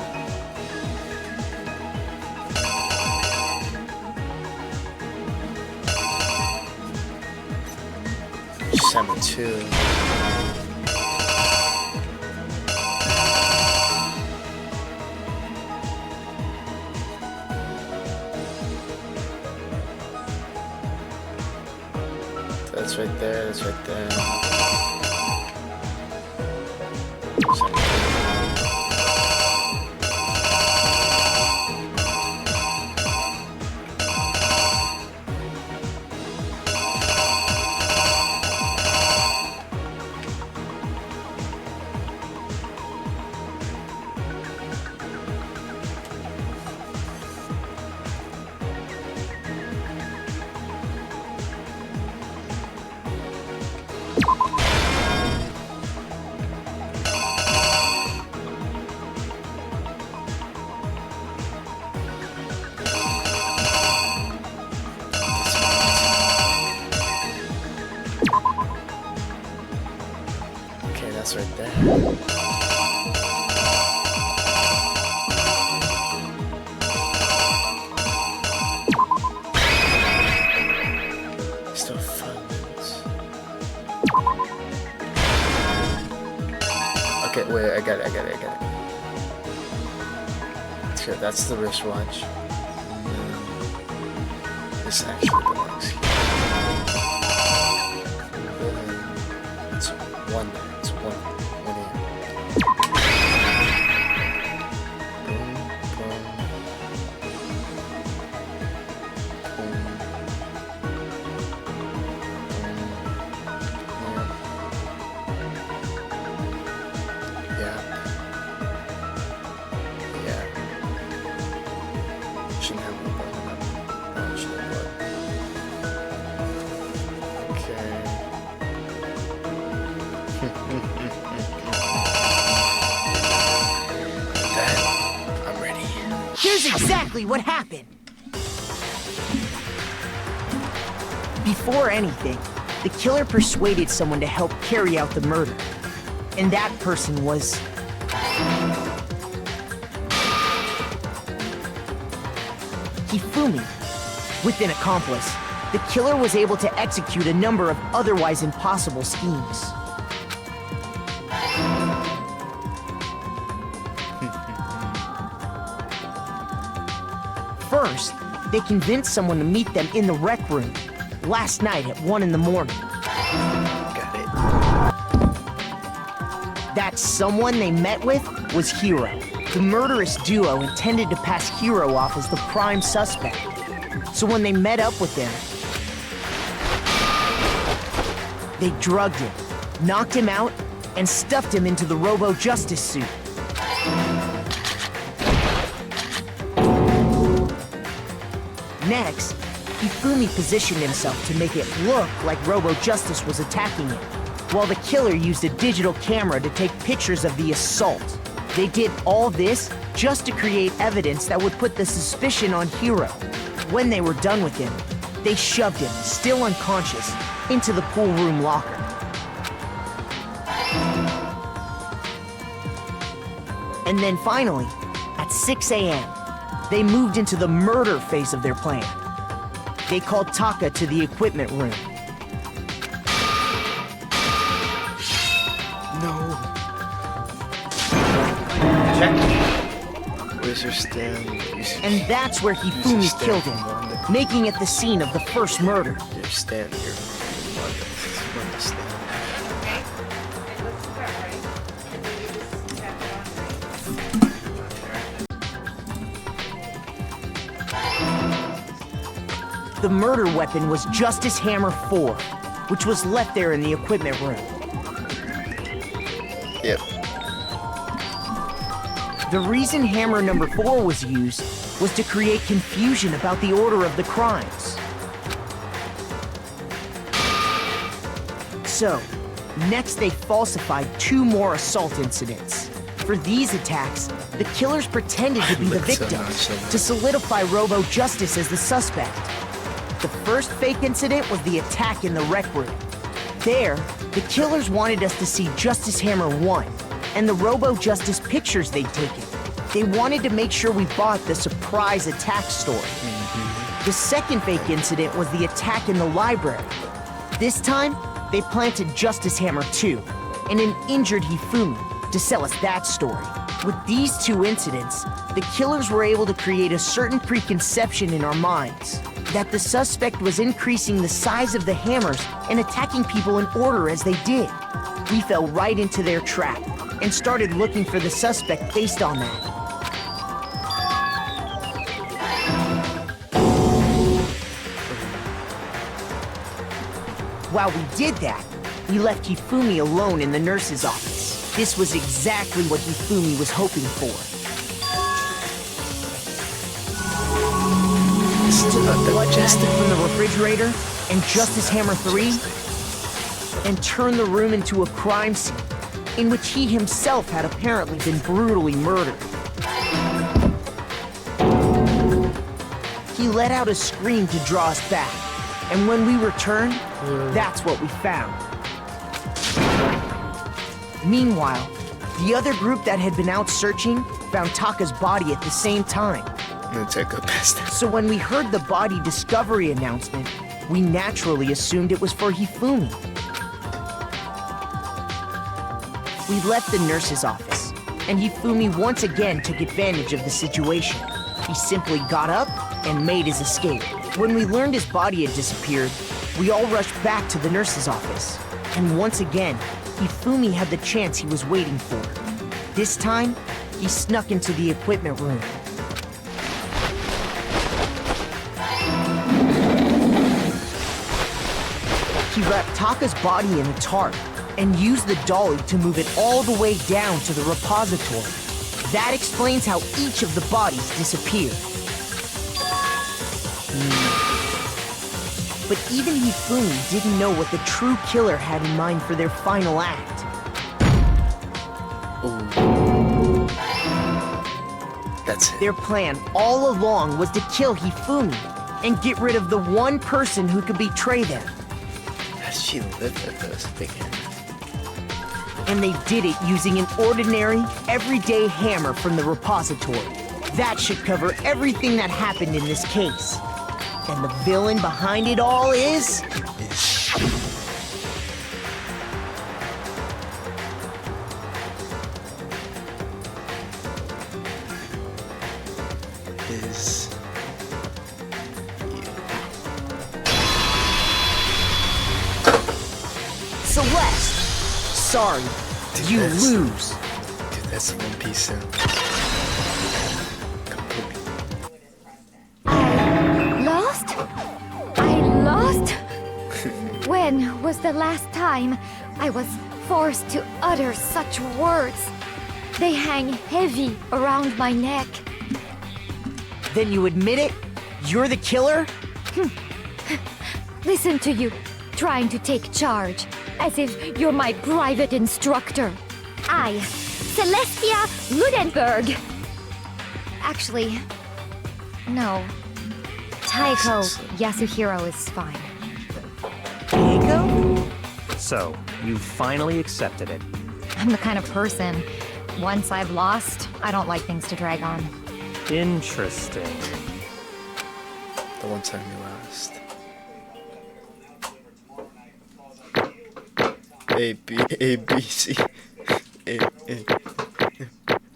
Summer 2. That's right there, that's right there. It's right there. Still 5 minutes. Okay, wait, I got it. So that's the wristwatch. This actually belongs here. It's one there. It's one here. Boom, boom, boom, yeah. Shouldn't have any button up. Oh, should have button. Okay. That, I'm ready. Here's exactly what happened. Before anything, the killer persuaded someone to help carry out the murder. And that person was... Hifumi. With an accomplice, the killer was able to execute a number of otherwise impossible schemes. First, they convinced someone to meet them in the rec room last night at 1 in the morning. Got it. That someone they met with was Hiro. The murderous duo intended to pass Hiro off as the prime suspect. So when they met up with him, they drugged him, knocked him out, and stuffed him into the Robo-Justice suit. Next, Hifumi positioned himself to make it look like Robo-Justice was attacking him, while the killer used a digital camera to take pictures of the assault. They did all this just to create evidence that would put the suspicion on Hiro. When they were done with him, they shoved him, still unconscious, into the pool room locker. And then finally, at 6 a.m., they moved into the murder phase of their plan. They called Taka to the equipment room. No. Where's your stand? And that's where Hifumi killed him, making it the scene of the first murder. Your stand here. Stand. The murder weapon was Justice Hammer 4, which was left there in the equipment room. Yep. The reason hammer number 4 was used was to create confusion about the order of the crimes. So, next they falsified 2 more assault incidents. For these attacks, the killers pretended to be the victims to solidify Robo-Justice as the suspect. The first fake incident was the attack in the rec room. There, the killers wanted us to see Justice Hammer 1 and the Robo-Justice pictures they'd taken. They wanted to make sure we bought the surprise attack story. The second fake incident was the attack in the library. This time, they planted Justice Hammer 2 and an injured Hifumi to sell us that story. With these 2 incidents, the killers were able to create a certain preconception in our minds that the suspect was increasing the size of the hammers and attacking people in order as they did. We fell right into their trap and started looking for the suspect based on that. While we did that, we left Hifumi alone in the nurse's office. This was exactly what Hifumi was hoping for. Blood tested from the refrigerator and Justice Hammer 3 and turned the room into a crime scene in which he himself had apparently been brutally murdered. He let out a scream to draw us back, and when we returned, that's what we found. Meanwhile, the other group that had been out searching found Taka's body at the same time. I'm gonna take a past that. So when we heard the body discovery announcement, we naturally assumed it was for Hifumi. We left the nurse's office, and Hifumi once again took advantage of the situation. He simply got up and made his escape. When we learned his body had disappeared, we all rushed back to the nurse's office. And once again, Hifumi had the chance he was waiting for. This time, he snuck into the equipment room. He wrapped Taka's body in a tarp and used the dolly to move it all the way down to the repository. That explains how each of the bodies disappeared. But even Hifumi didn't know what the true killer had in mind for their final act. Ooh. That's it. Their plan all along was to kill Hifumi and get rid of the one person who could betray them. She lived with those big hammer. And they did it using an ordinary, everyday hammer from the repository. That should cover everything that happened in this case. And the villain behind it all is... Celeste! Sorry, Dude, you that's- lose. Dude, that's One Piece sound. Completely. Lost? I lost? When was the last time I was forced to utter such words? They hang heavy around my neck. Then you admit it? You're the killer? Listen to you, trying to take charge, as if you're my private instructor. I, Celestia Ludenberg. Actually, no. Taiko Yasuhiro is fine. Taiko? So, you finally accepted it. I'm the kind of person, once I've lost, I don't like things to drag on. Interesting. The one time you lost. A, B, C. A.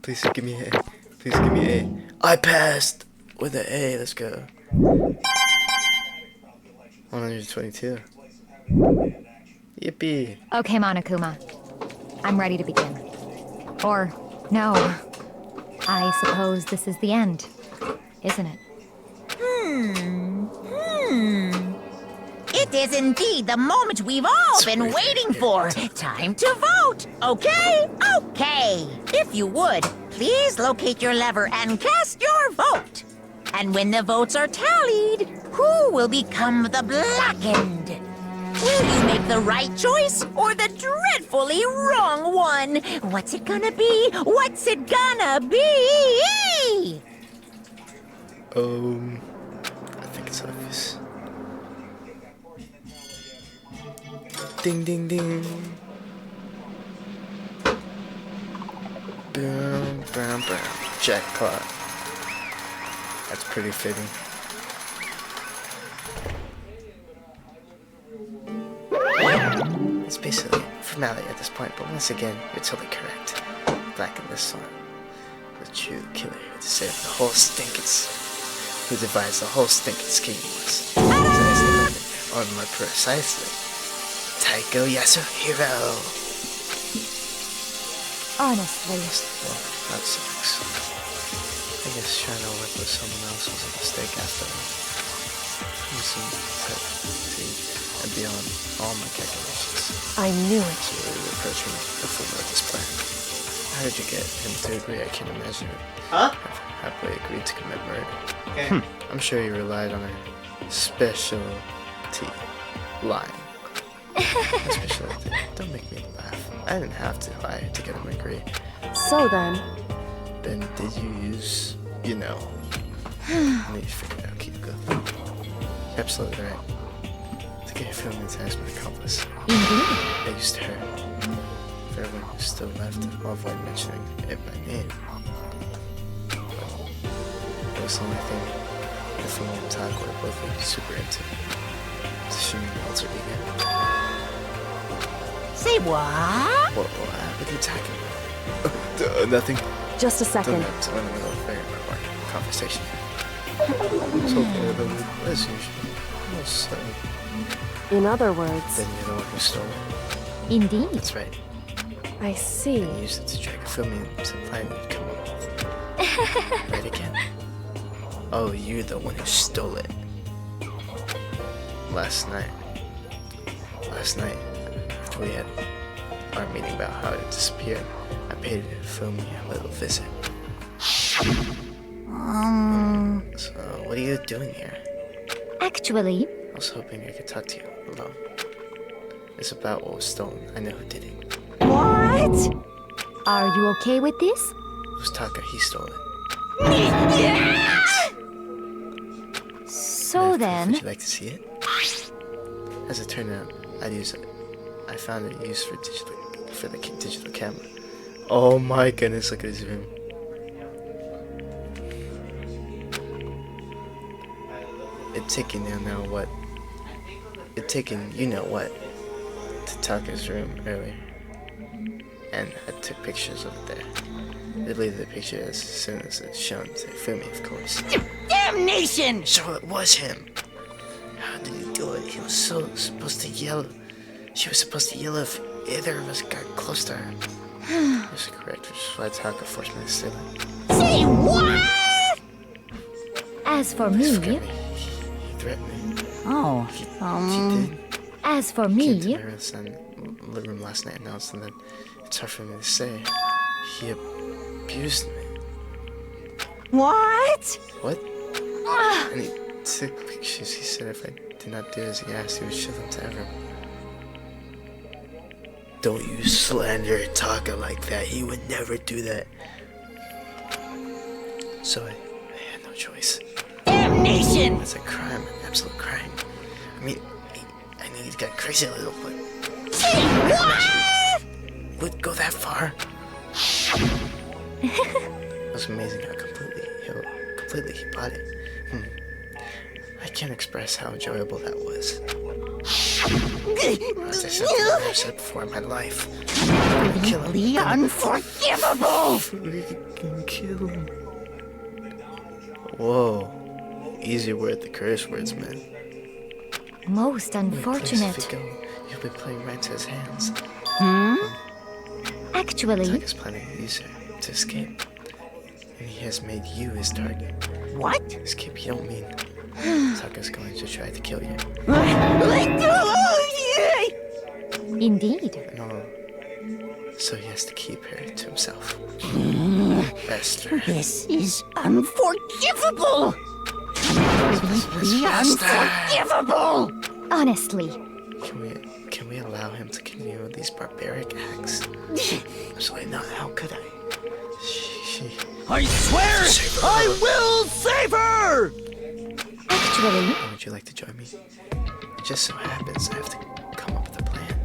Please give me A. Please give me A. I passed with an A. Let's go. 122. Yippee. Okay, Monokuma. I'm ready to begin. Or, no. I suppose this is the end, isn't it? It is indeed the moment we've all been waiting for. Time to vote, okay? Okay. If you would, please locate your lever and cast your vote. And when the votes are tallied, who will become the blackened? Will you make the right choice or the dreadfully wrong one? What's it gonna be? What's it gonna be? I think it's obvious. Ding, ding, ding. Boom, boom, boom. Jackpot. That's pretty fitting. It's basically a formality at this point, but once again, you're totally correct. Black in this one. The true killer who decided the whole who devised the whole stinking scheme was on my precisely. Taiko Yasuhiro. Honestly. Well, that sucks. I guess trying to work with someone else was a mistake after all. Listen, and beyond all my calculations. I knew it. So really approaching the full of this plan. How did you get him to agree? I can't imagine it. Huh? Happily agreed to commit murder. Okay. I'm sure you relied on a specialty lying. A specialty. Don't make me laugh. I didn't have to lie to get him to agree. So then, Then did you use, I need to figure it out, Kiko. Absolutely right. To get your feelings as my accomplice. Indeed. I used her. For everyone who's still left, I'll avoid mentioning it by name. But it was the only thing the Fumi and Taka were both like, super into. Assuming alter ego. Say what? What are you talking about? Nothing. Just a second. I'm in the middle of a very important conversation. So, as usual. Well, so, In other words, then you're the one who stole it. Indeed. That's right. I see. And you used it to track a film into the plan you'd come up with. Right again. Oh, you're the one who stole it. Last night, after we had our meeting about how it disappeared, I paid Fumi a little visit. So, what are you doing here? Actually, I was hoping I could talk to you alone. It's about what was stolen. I know who did it. What? are you okay with this? It was Taka. He stole it. So then, Would you like to see it? As it turned out, I found it used for the digital camera. Oh my goodness! Look at his room. It's taking you know what to Taka's room earlier, and I took pictures of it there. I deleted the picture as soon as it's shown to Fumi, of course. Damnation! So it was him. How did he do it? He was supposed to yell. She was supposed to yell if either of us got close to her. That's correct, which is why Taka forced me to steal it. Say what? as for Please me, forgive me. He threatened me. Oh, He did. as for Came to me, my living room last night and announced that it's hard for me to say. He abused me. what? What? And he took pictures. He said if I did not do as he asked, he would show them to everyone. Don't you slander Taka like that. He would never do that. So I had no choice. Damnation! It's a crime, an absolute crime. I mean, I know he's got crazy a little, but Say what? would go that far. It was amazing how completely he bought it. I can't express how enjoyable that was. As I said, I've never said before in my life. Kill him. The unforgivable! Kill him. Whoa. Easy word, the curse words, man. most Please, unfortunate. if you go, you'll be playing right to his hands. Actually, Taka's planning to use her to escape. And he has made you his target. What? Escape, you don't mean Taka's going to try to kill you. Let go! indeed. No. So he has to keep her to himself. Bester. This is unforgivable! Completely unforgivable! Honestly, Can we allow him to continue these barbaric acts? Absolutely not. How could I? She I swear I will save her! actually, would you like to join me? It just so happens I have to come up with a plan.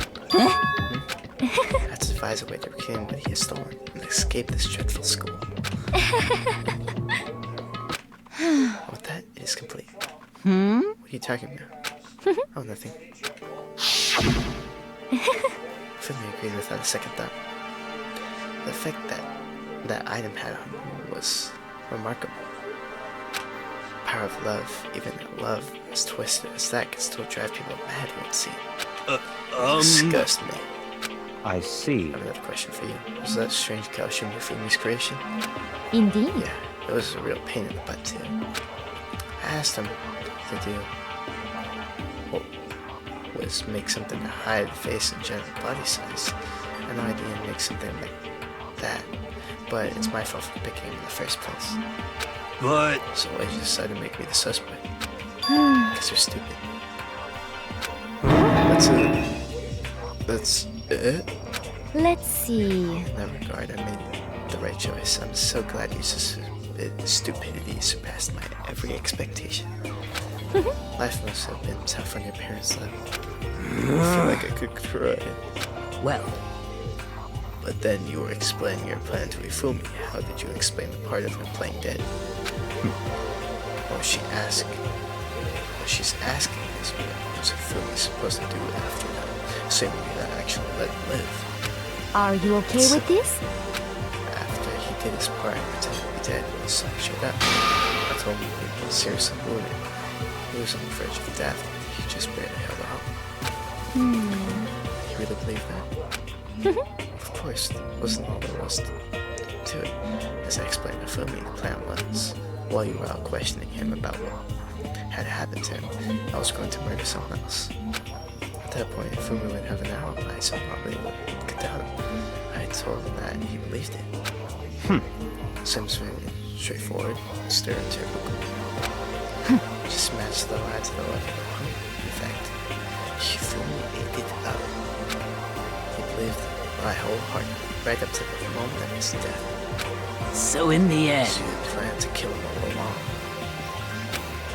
I have to devise a way to reclaim what he has stolen and escape this dreadful school. With that, it is complete. What are you talking about? Oh, nothing. Fumi agreed without a second thought. The effect that item had on me was remarkable. Power of love, even though love as twisted as that, can still drive people mad who won't see it. Disgust me. I see. I have another question for you. Was that strange costume your Fumi's creation? indeed. Yeah, it was a real pain in the butt too. I asked him to do what was make something to hide the face and general body size. I know I didn't make something like that, but it's my fault for picking him in the first place. But So why did you decide to make me the suspect? Because you're stupid. That's it. That's it? Let's see. In that regard, I made the right choice. I'm so glad your stupidity surpassed my every expectation. Life must have been tough on your parents' level. I feel like I could cry. Well, But then you were explaining your plan to Ifumi. How did you explain the part of him playing dead? What she's asking is what was Ifumi supposed to do after that, assuming you had actually let him live. Are you okay with this? After he did his part and pretended to be dead, he was shut up. I told him he was seriously wounded. He was on the verge of death, but he just barely held on. You really believe that? Of course, it wasn't all there was to it. As I explained to Fumi, the plan was, while you were out questioning him about what had happened to him, I was going to murder someone else. At that point, Fumi would have an alibi, so nobody could doubt him. I told him that, and he believed it. Seems very straightforward, stereotypical. Just match the lie to the level of hunger. In fact, Fumi ate it up. He believed my whole heart, right up to the moment of his death. So in the end, She had planned to kill him all along.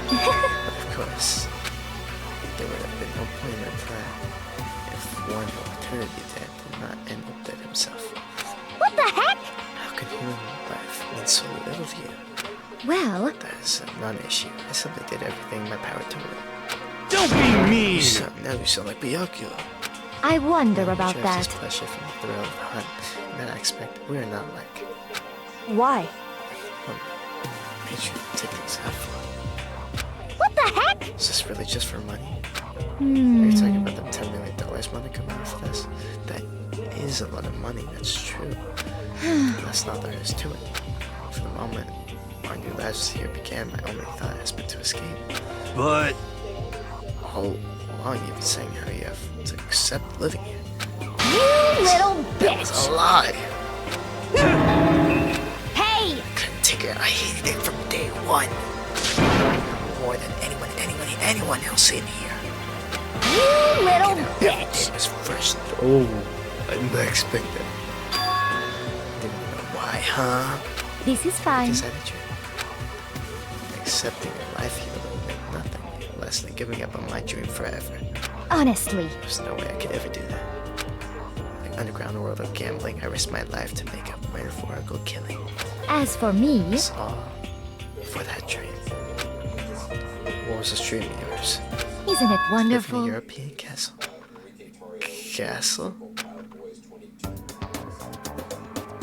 But of course, there would have been no point in my plan if one opportunity dead did not end up dead himself. What the heck? How could human life mean so little to you? Well, That is a non-issue. I simply did everything in my power to win. Don't be mean! Now you sound like Byakuya. I wonder about Shares that. his pleasure from the thrill of the hunt. In that aspect, we are not like Why? made you take things out for. What the heck? Is this really just for money? Are you talking about the $10 million money coming out of this? That is a lot of money, that's true. That's not all there is to it. From the moment our new lives here began, my only thought has been to escape. But All along you've been saying how you have to accept living here. You little It's bitch! a lie! Hey! Couldn't take it. I hated it from day one. More than anyone else in here. You little Bitch. bitch! It was fresh. Oh, I didn't expect that. Didn't know why, huh? This is fine. Because I did you. Accepting a life here would make nothing less than giving up on my dream forever. Honestly, There's no way I could ever do that. Like underground world of gambling, I risked my life to make up metaphorical killing. as for me, It's all for that dream. What was this dream of yours? isn't it Live in a wonderful? European castle. Castle?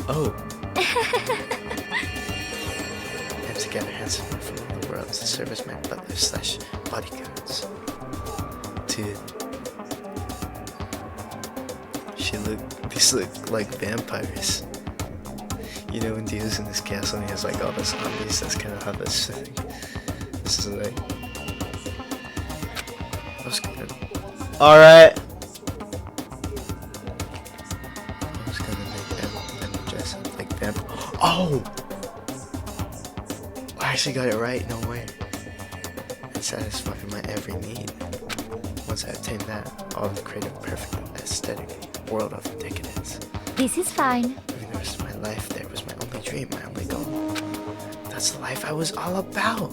Oh. And to gather handsome from all the world to serve as my butlers / bodyguards. Dude. These look like vampires. You know when Dio's in this castle and he has like all the zombies, that's kind of how this is like. I was gonna Alright. make them dress up like vampires. Oh! I actually got it right, no way. And satisfy my every need. Once I obtained that, all the creative perfect aesthetic world of decadence. This is fine. Living the rest of my life there was my only dream, my only goal. That's the life I was all about.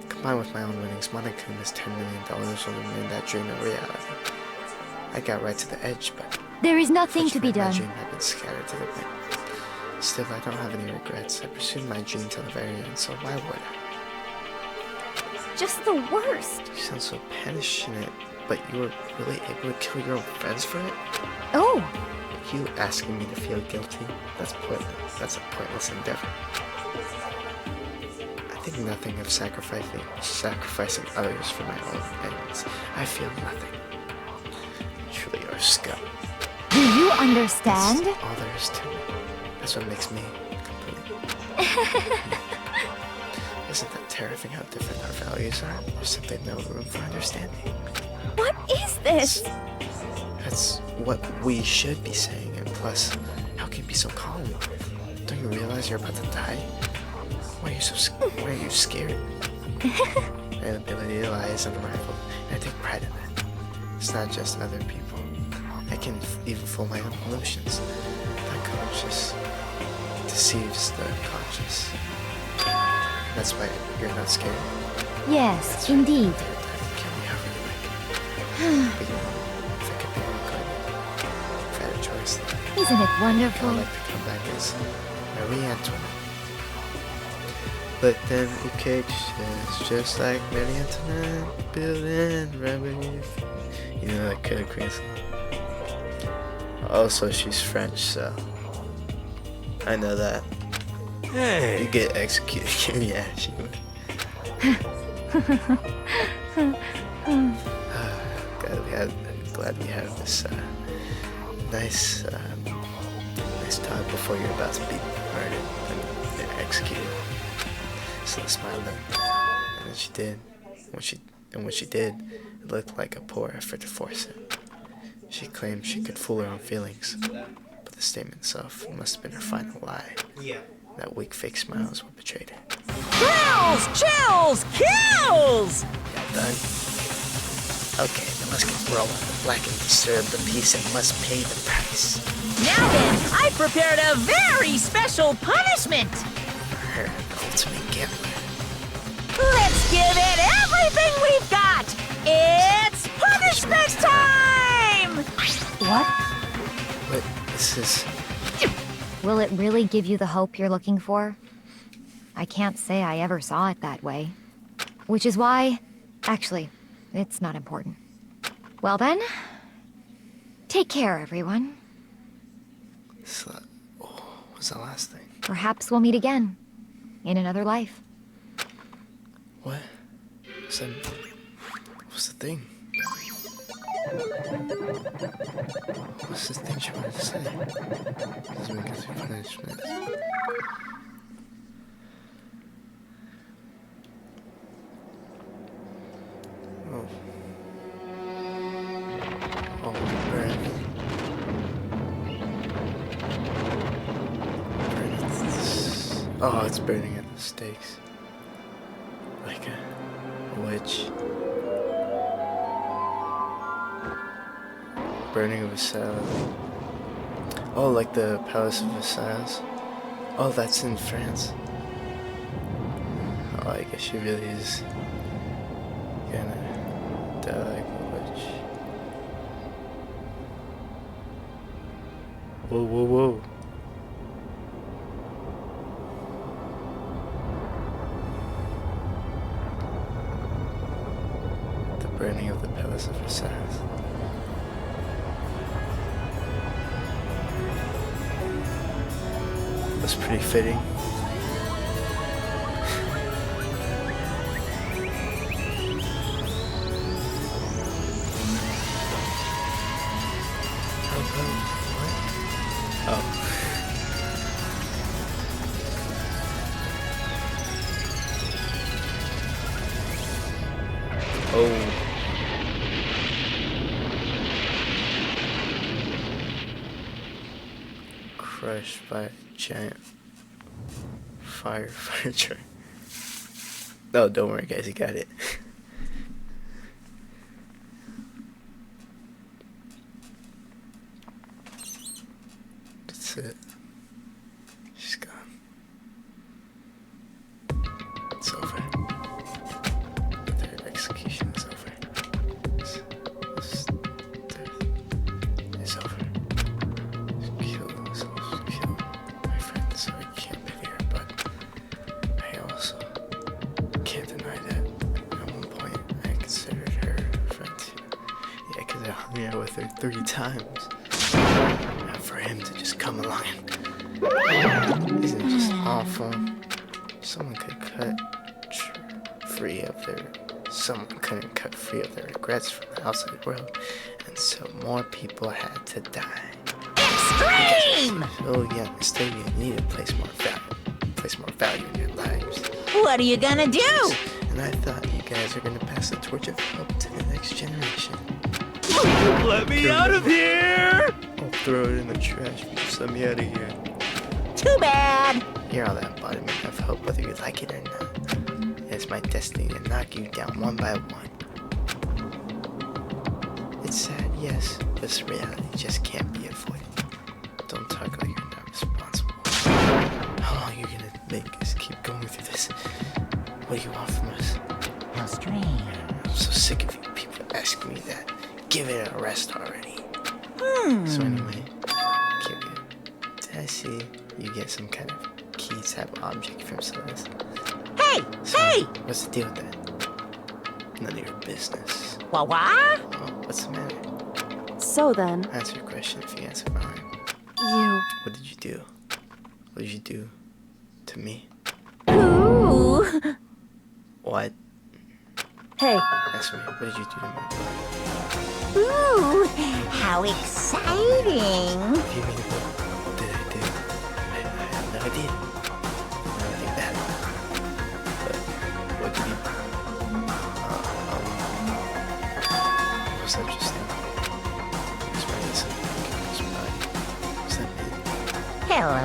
Combined with my own winnings, Monokuma's $10 million would make that dream a reality. I got right to the edge, but There is nothing to be my done. dream had been scattered to the wind. Still, I don't have any regrets. I pursued my dream till the very end, so why would I? Just the worst. You sound so passionate, but you were really able to kill your own friends for it? Oh, You asking me to feel guilty? That's pointless. That's a pointless endeavor. I think nothing of sacrificing others for my own ends. I feel nothing. Truly, you're a scum. do you That's understand? all there is to it. That's what makes me complete. Isn't that terrifying how different our values are? There's simply no room for understanding. What is this? That's what we should be saying, and plus, how can you be so calm? Don't you realize you're about to die? Why are you scared? My ability to lie is unrivaled, and I take pride in that. It's not just other people. I can even fool my own emotions. The conscious deceives the conscious. That's why you're not scared. Yes, indeed. Kill me however you like. But you know, if I could be more good, nice. Isn't it I wonderful? like to come back as Marie Antoinette. But then Uke is just like Marie Antoinette, building revenue. You know that Killer Queen song? Also, she's French, so I know that. Hey! You get executed. Yeah, she would. Glad we have this nice time before you're about to be murdered and executed. So I smiled at her. And then she did. When she did, it looked like a poor effort to force it. She claimed she could fool her own feelings, but the statement itself must have been her final lie. That weak fake smile is what betrayed her. Thrills, chills, kills! Yeah, done. Okay, then let's get rolling. The black and disturb the peace and must pay the price. Now then, I prepared a very special punishment. For her, the ultimate gambler. Let's give it everything we've got. It's punishment time! What? But this is... Will it really give you the hope you're looking for? I can't say I ever saw it that way. Which is why... Actually, it's not important. Well then... Take care, everyone. What's the last thing? Perhaps we'll meet again. In another life. What? What's the thing? What's the thing she wanted to say? Doesn't make us punishment. Oh. Oh, burn. Oh, it's burning at the stakes. Like a witch. Burning of Versailles. Oh, like the Palace of Versailles. Oh, that's in France. Oh, I guess she really is gonna die like a witch. Whoa, whoa, whoa. The burning of the Palace of Versailles. That's pretty fitting. Oh. Crushed by a giant fire truck. No, don't worry guys, you got it. That's it. She's gone. It's over. Their execution is over. It's over. Kill my friend so I can't pity her, but I also can't deny that at one point I considered her a friend too. Yeah, because I hung out with her 3 times. And for him to just come along and... Isn't it just awful? Someone couldn't cut free of their regrets from the outside world, and so more people had to die. Extreme! Oh yeah, instead you need to place more value in your lives. What are you gonna do? And I thought you guys are gonna pass the torch of hope to the next generation. Let me out of here! I'll throw it in the trash if you just let me out of here. Too bad. You're all the embodiment of hope, whether you like it or not. It's my destiny to knock you down one by one. It's sad, yes, but this reality just can't be avoided. Don't talk like you're not responsible. How long are you gonna make us keep going through this? What do you want from us? How strange. I'm so sick of you people asking me that. Give it a rest already. So anyway, I see. You get some kind of key type object from Celeste. Hey! So, Hey! what's the deal with that? None of your business. What? Oh, what's the matter? So then, Answer your question if you answer mine. you. What did you do? What did you do to me? Ooh! What? Hey, Ask me, what did you do to my body? Ooh! How exciting! What do you mean, what did I do? I never did. Nothing bad. But, what did you... what was that just now? It's my something. Was that me? Hello.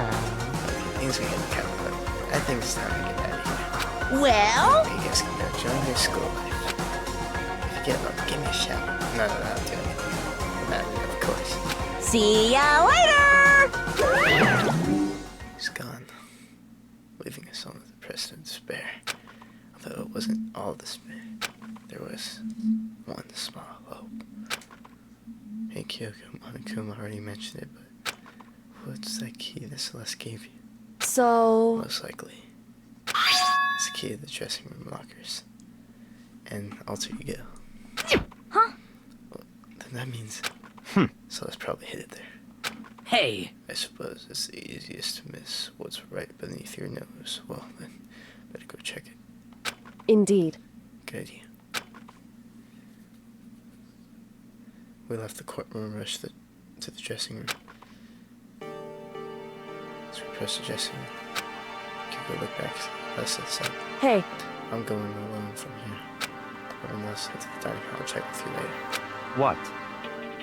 Things are getting kind of fun. I think it's time to get out of here. Well? You guys can go join your school life. If you get one, give me a shout. No, I'll do anything. Not of course. See ya later! He's gone, leaving us all depressed and despair. Although it wasn't all despair, there was one small hope. Hey Kyoko, Monokuma already mentioned it, but what's that key that Celeste gave you? so. Most likely, it's the key to the dressing room lockers and alter ego. Huh? Well, then that means Celeste probably hid it there. Hey, I suppose it's the easiest to miss what's right beneath your nose. Well, then, better go check it. Indeed. Good idea. We left the courtroom and rushed to the dressing room. As we approached the dressing room, Kyoko looked back at us and said, Hey, I'm going alone from here. Everyone else head to the dining hall. I'll check with you later. What?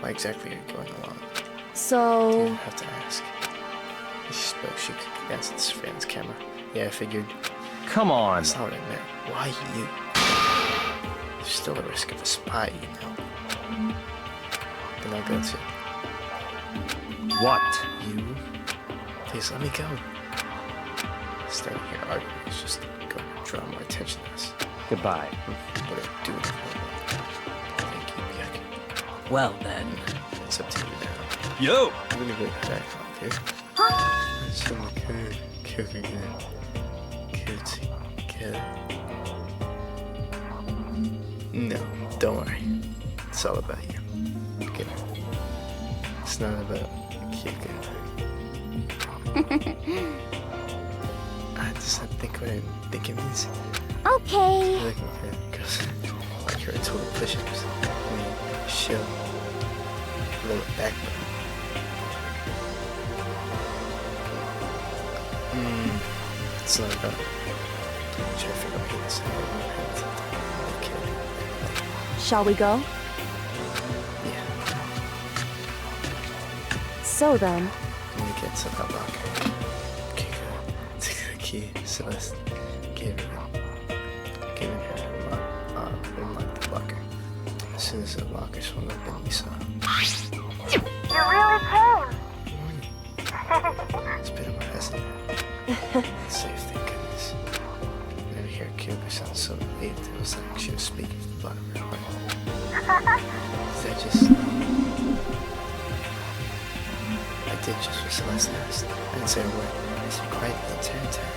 Why exactly are you going alone? You so. don't have to ask. As she spoke, she glanced at the surveillance camera. Yeah, I figured. Come on. That's not what I meant. Why you? There's still a risk of a spy, you know. Then I'll go to What? you. Please let me go. Standing here arguing is just going to draw more attention to us. Goodbye. What I do in the whole world. Thank you, Byaki. well then. It's up to you now. Yo! I'm gonna go back on here. So good. Good again. Good. No, don't worry. It's all about you. Okay. It's not about Kyoko. I just have to think what I think it means. Okay. Like, okay, because like you're a total push-ups. I mean, show. Lower backbone. It's not about trying to figure out how this okay. Shall we go? Yeah, So then, I'm gonna get to that locker. Okay, good. Take the key, Celeste. Giving her unlocked the locker. As soon as the locker swung open, we saw. You really came. It's been a while, hasn't it? Safe, thank goodness. Never hear Kyoko sound so relieved. It was like she was speaking from the bottom of her heart. Did I just... I did just what Celeste asked. I didn't say a word. I stayed quiet the entire time.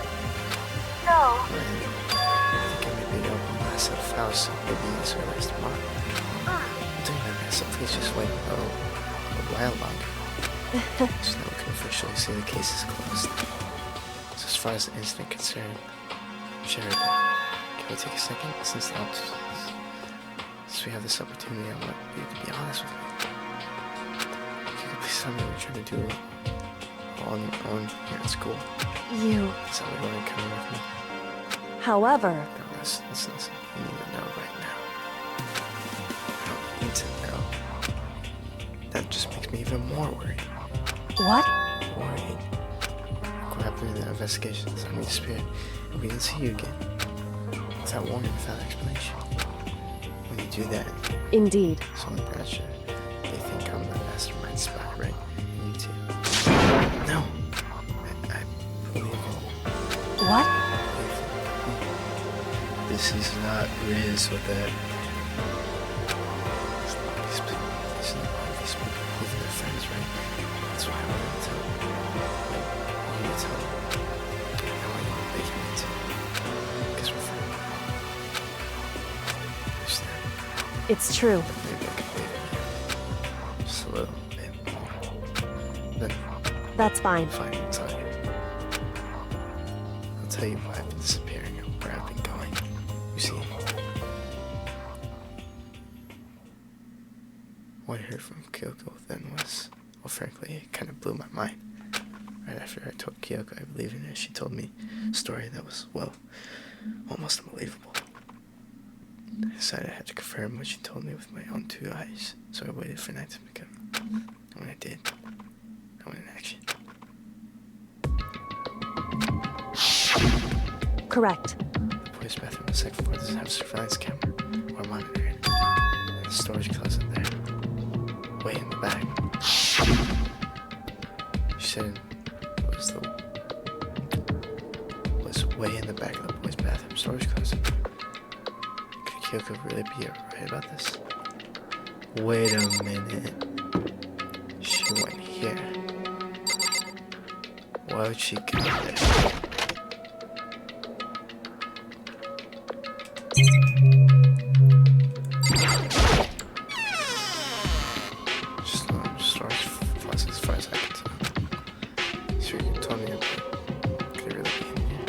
No. I think I maybe open myself house so maybe it's realized tomorrow. I'm doing my best, so please just wait a while longer. So now we can officially say the case is closed. So as far as the incident concerned, sure, but can we take a second? Since we have this opportunity, I want you to be honest with me. Can you please tell me what you're trying to do all on your own here at school? you. Is that what you want to come in with me? However, No, that's not something you need to know right now. I don't need to know. That just makes me even more worried. what? Worried. What happened in the investigations? I mean, spirit. And we didn't see you again. Without warning, without explanation. When you do that, Indeed. it's only natural. They think I'm the mastermind spy, right? And you too. No. I believe in What? This is not Riz with that. It's not these people with their friends, right? That's why I wanted to tell you. Like, It's true. Maybe I could believe it. Just a little bit more. Then, That's fine. fine, I'll tell you. I'll tell you why I've been disappearing and where I've been going. You see, what I heard from Kyoko then was, well, frankly, it kind of blew my mind. Right after I told Kyoko I believe in her, she told me a story that was, well, almost unbelievable. I decided I had to confirm what she told me with my own 2 eyes, so I waited for night to become. And when I did, I went in action. Correct. The boys' bathroom on the 2nd floor doesn't have a surveillance camera or monitor in it. And the storage closet there, way in the back. She said it was way in the back of the boys' bathroom storage closet. Could Kyoko really be right about this? Wait a minute. She went here. Why would she go there? Just storage closet as far as I can tell. Sure, you told me about could it really be in here?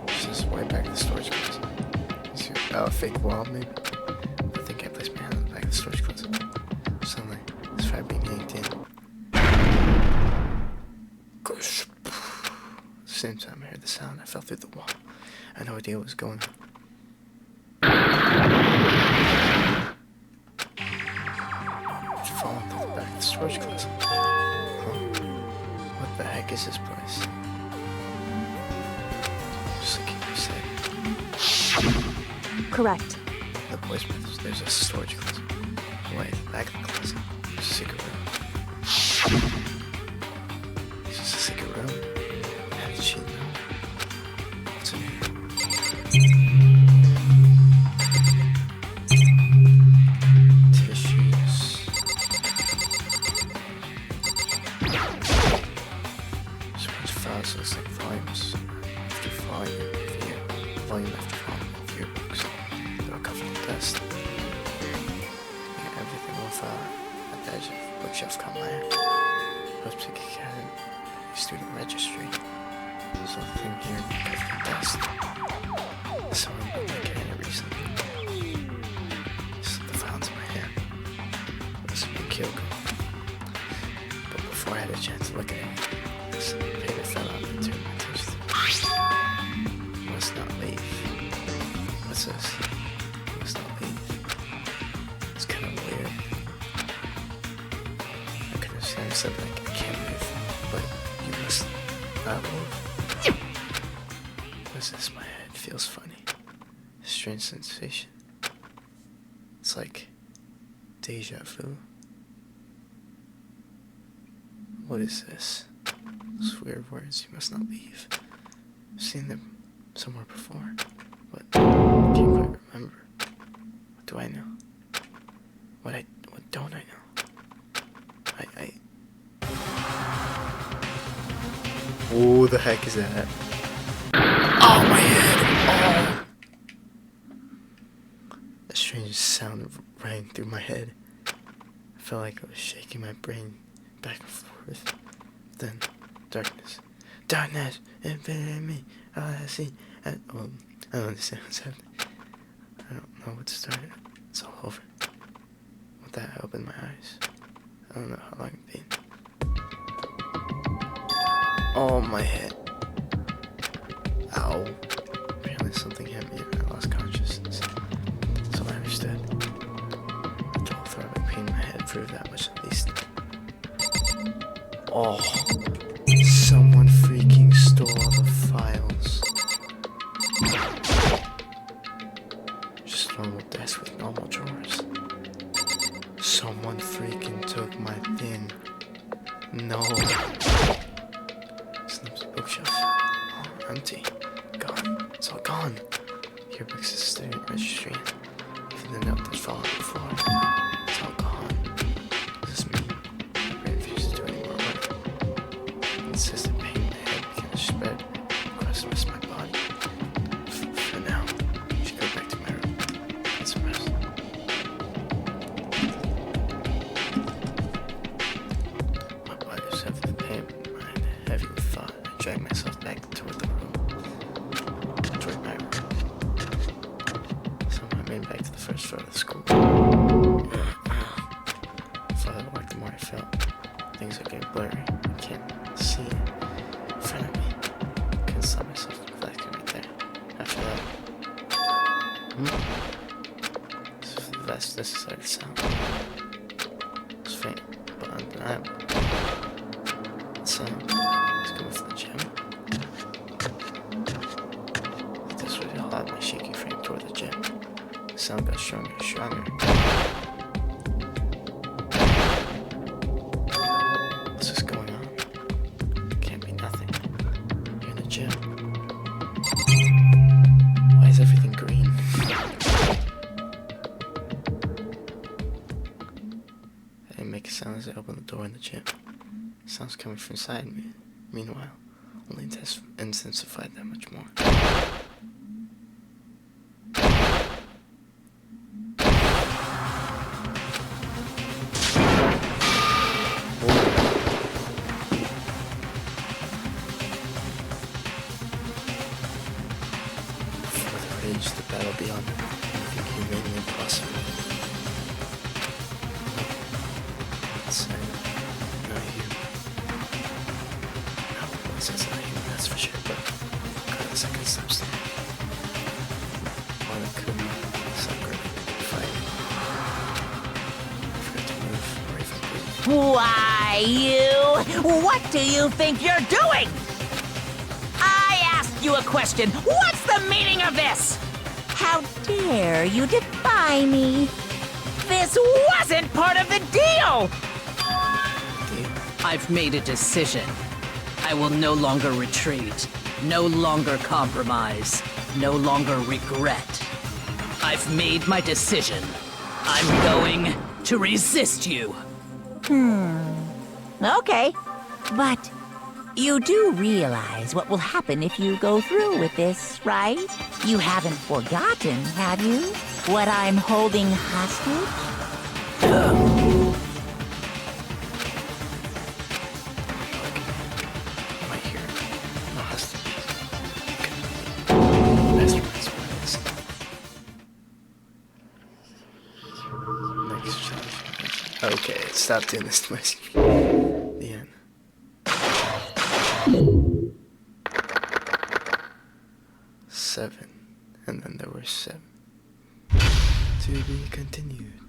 Just way back in the storage closet. See, a fake wall, maybe? I think I placed my hand on the back of the storage closet. Suddenly, this fire being yanked in. Gosh. At the same time I heard the sound, I fell through the wall. I had no idea what was going on. Falling through the back of the storage closet. Huh? What the heck is this place? Just like you said. Correct. The boys' bathroom, there's a storage closet. Way at the back of the closet, there's a secret room. Is this a secret room? How did she know? What's in here? Tissues. There's a bunch of files, looks like volumes after volume, volume after volume of yearbooks. They were covered in dust. Everything with at the edge of bookshelf come there. Hopes to get a student registry. So the thing here covered in dust. Someone been looking at it recently. Slipped the files in my hand. Must have been Kyoko. But before I had a chance to look at it, this paper fell out and turned my attention to. Must not leave. What's this? Must not leave. It's kind of weird. I could have said something like, I can't move, but you must not move. What's this? My head feels funny. A strange sensation. It's like deja vu. What is this? Those weird words, you must not leave. I've seen them somewhere before, but I can't quite remember. What do I know? What don't I know? Who the heck is that? Oh, my head! Oh! A strange sound rang through my head. I felt like I was shaking my brain back and forth. Then, darkness. Darkness! Infinite me! All I see. I don't understand what's happening. I don't know what started. It's all over. With that, I opened my eyes. I don't know how long it's been. Oh, my head. Ow. Apparently something hit me and I lost consciousness. So I understood. The dull throbbing pain in my head proved that much at least. Oh. Someone freaking stole all the files. Just normal desk with normal drawers. Someone freaking took my thing. No. Snip's bookshelf. Oh, empty. Gone. It's all gone. Yearbooks is student registry. Even the note that fell on the floor. It's all gone. Does this mean my brain refuses to do any more work? Insisted drag myself back toward the room. Toward my room. Somehow I made it back to the first floor of the school. The farther I walked, the more I felt. Things are getting blurry. I can't see it in front of me. I couldn't stop myself from flashing right there. After that, this is the best necessary sound. It was faint, but undeniable. The sound was coming from the gym. This would allowed my shaky frame toward the gym. The sound got stronger and stronger. What's this going on? Can't be nothing. You're in the gym. Why is everything green? I didn't make a sound as I opened the door in the gym. Sounds coming from inside me. Meanwhile, only intensified that much more. For the rage, the battle beyond anything humanly impossible. Inside, not you. No, it says not human, that's for sure, but regardless, I can stop standing. While I couldn't separate, fighting. I forgot to move or even breathe. Why, you? What do you think you're doing? I asked you a question. What's the meaning of this? How dare you defy me? This wasn't part of the deal! I've made a decision. I will no longer retreat, no longer compromise, no longer regret. I've made my decision. I'm going to resist you. Okay, but you do realize what will happen if you go through with this, right? You haven't forgotten, have you? What I'm holding hostage? Right here. No hostage. Masterminds for this. Next challenge. Okay, stop doing this to my screen. The end. Seven. And then there were 7. To be continued.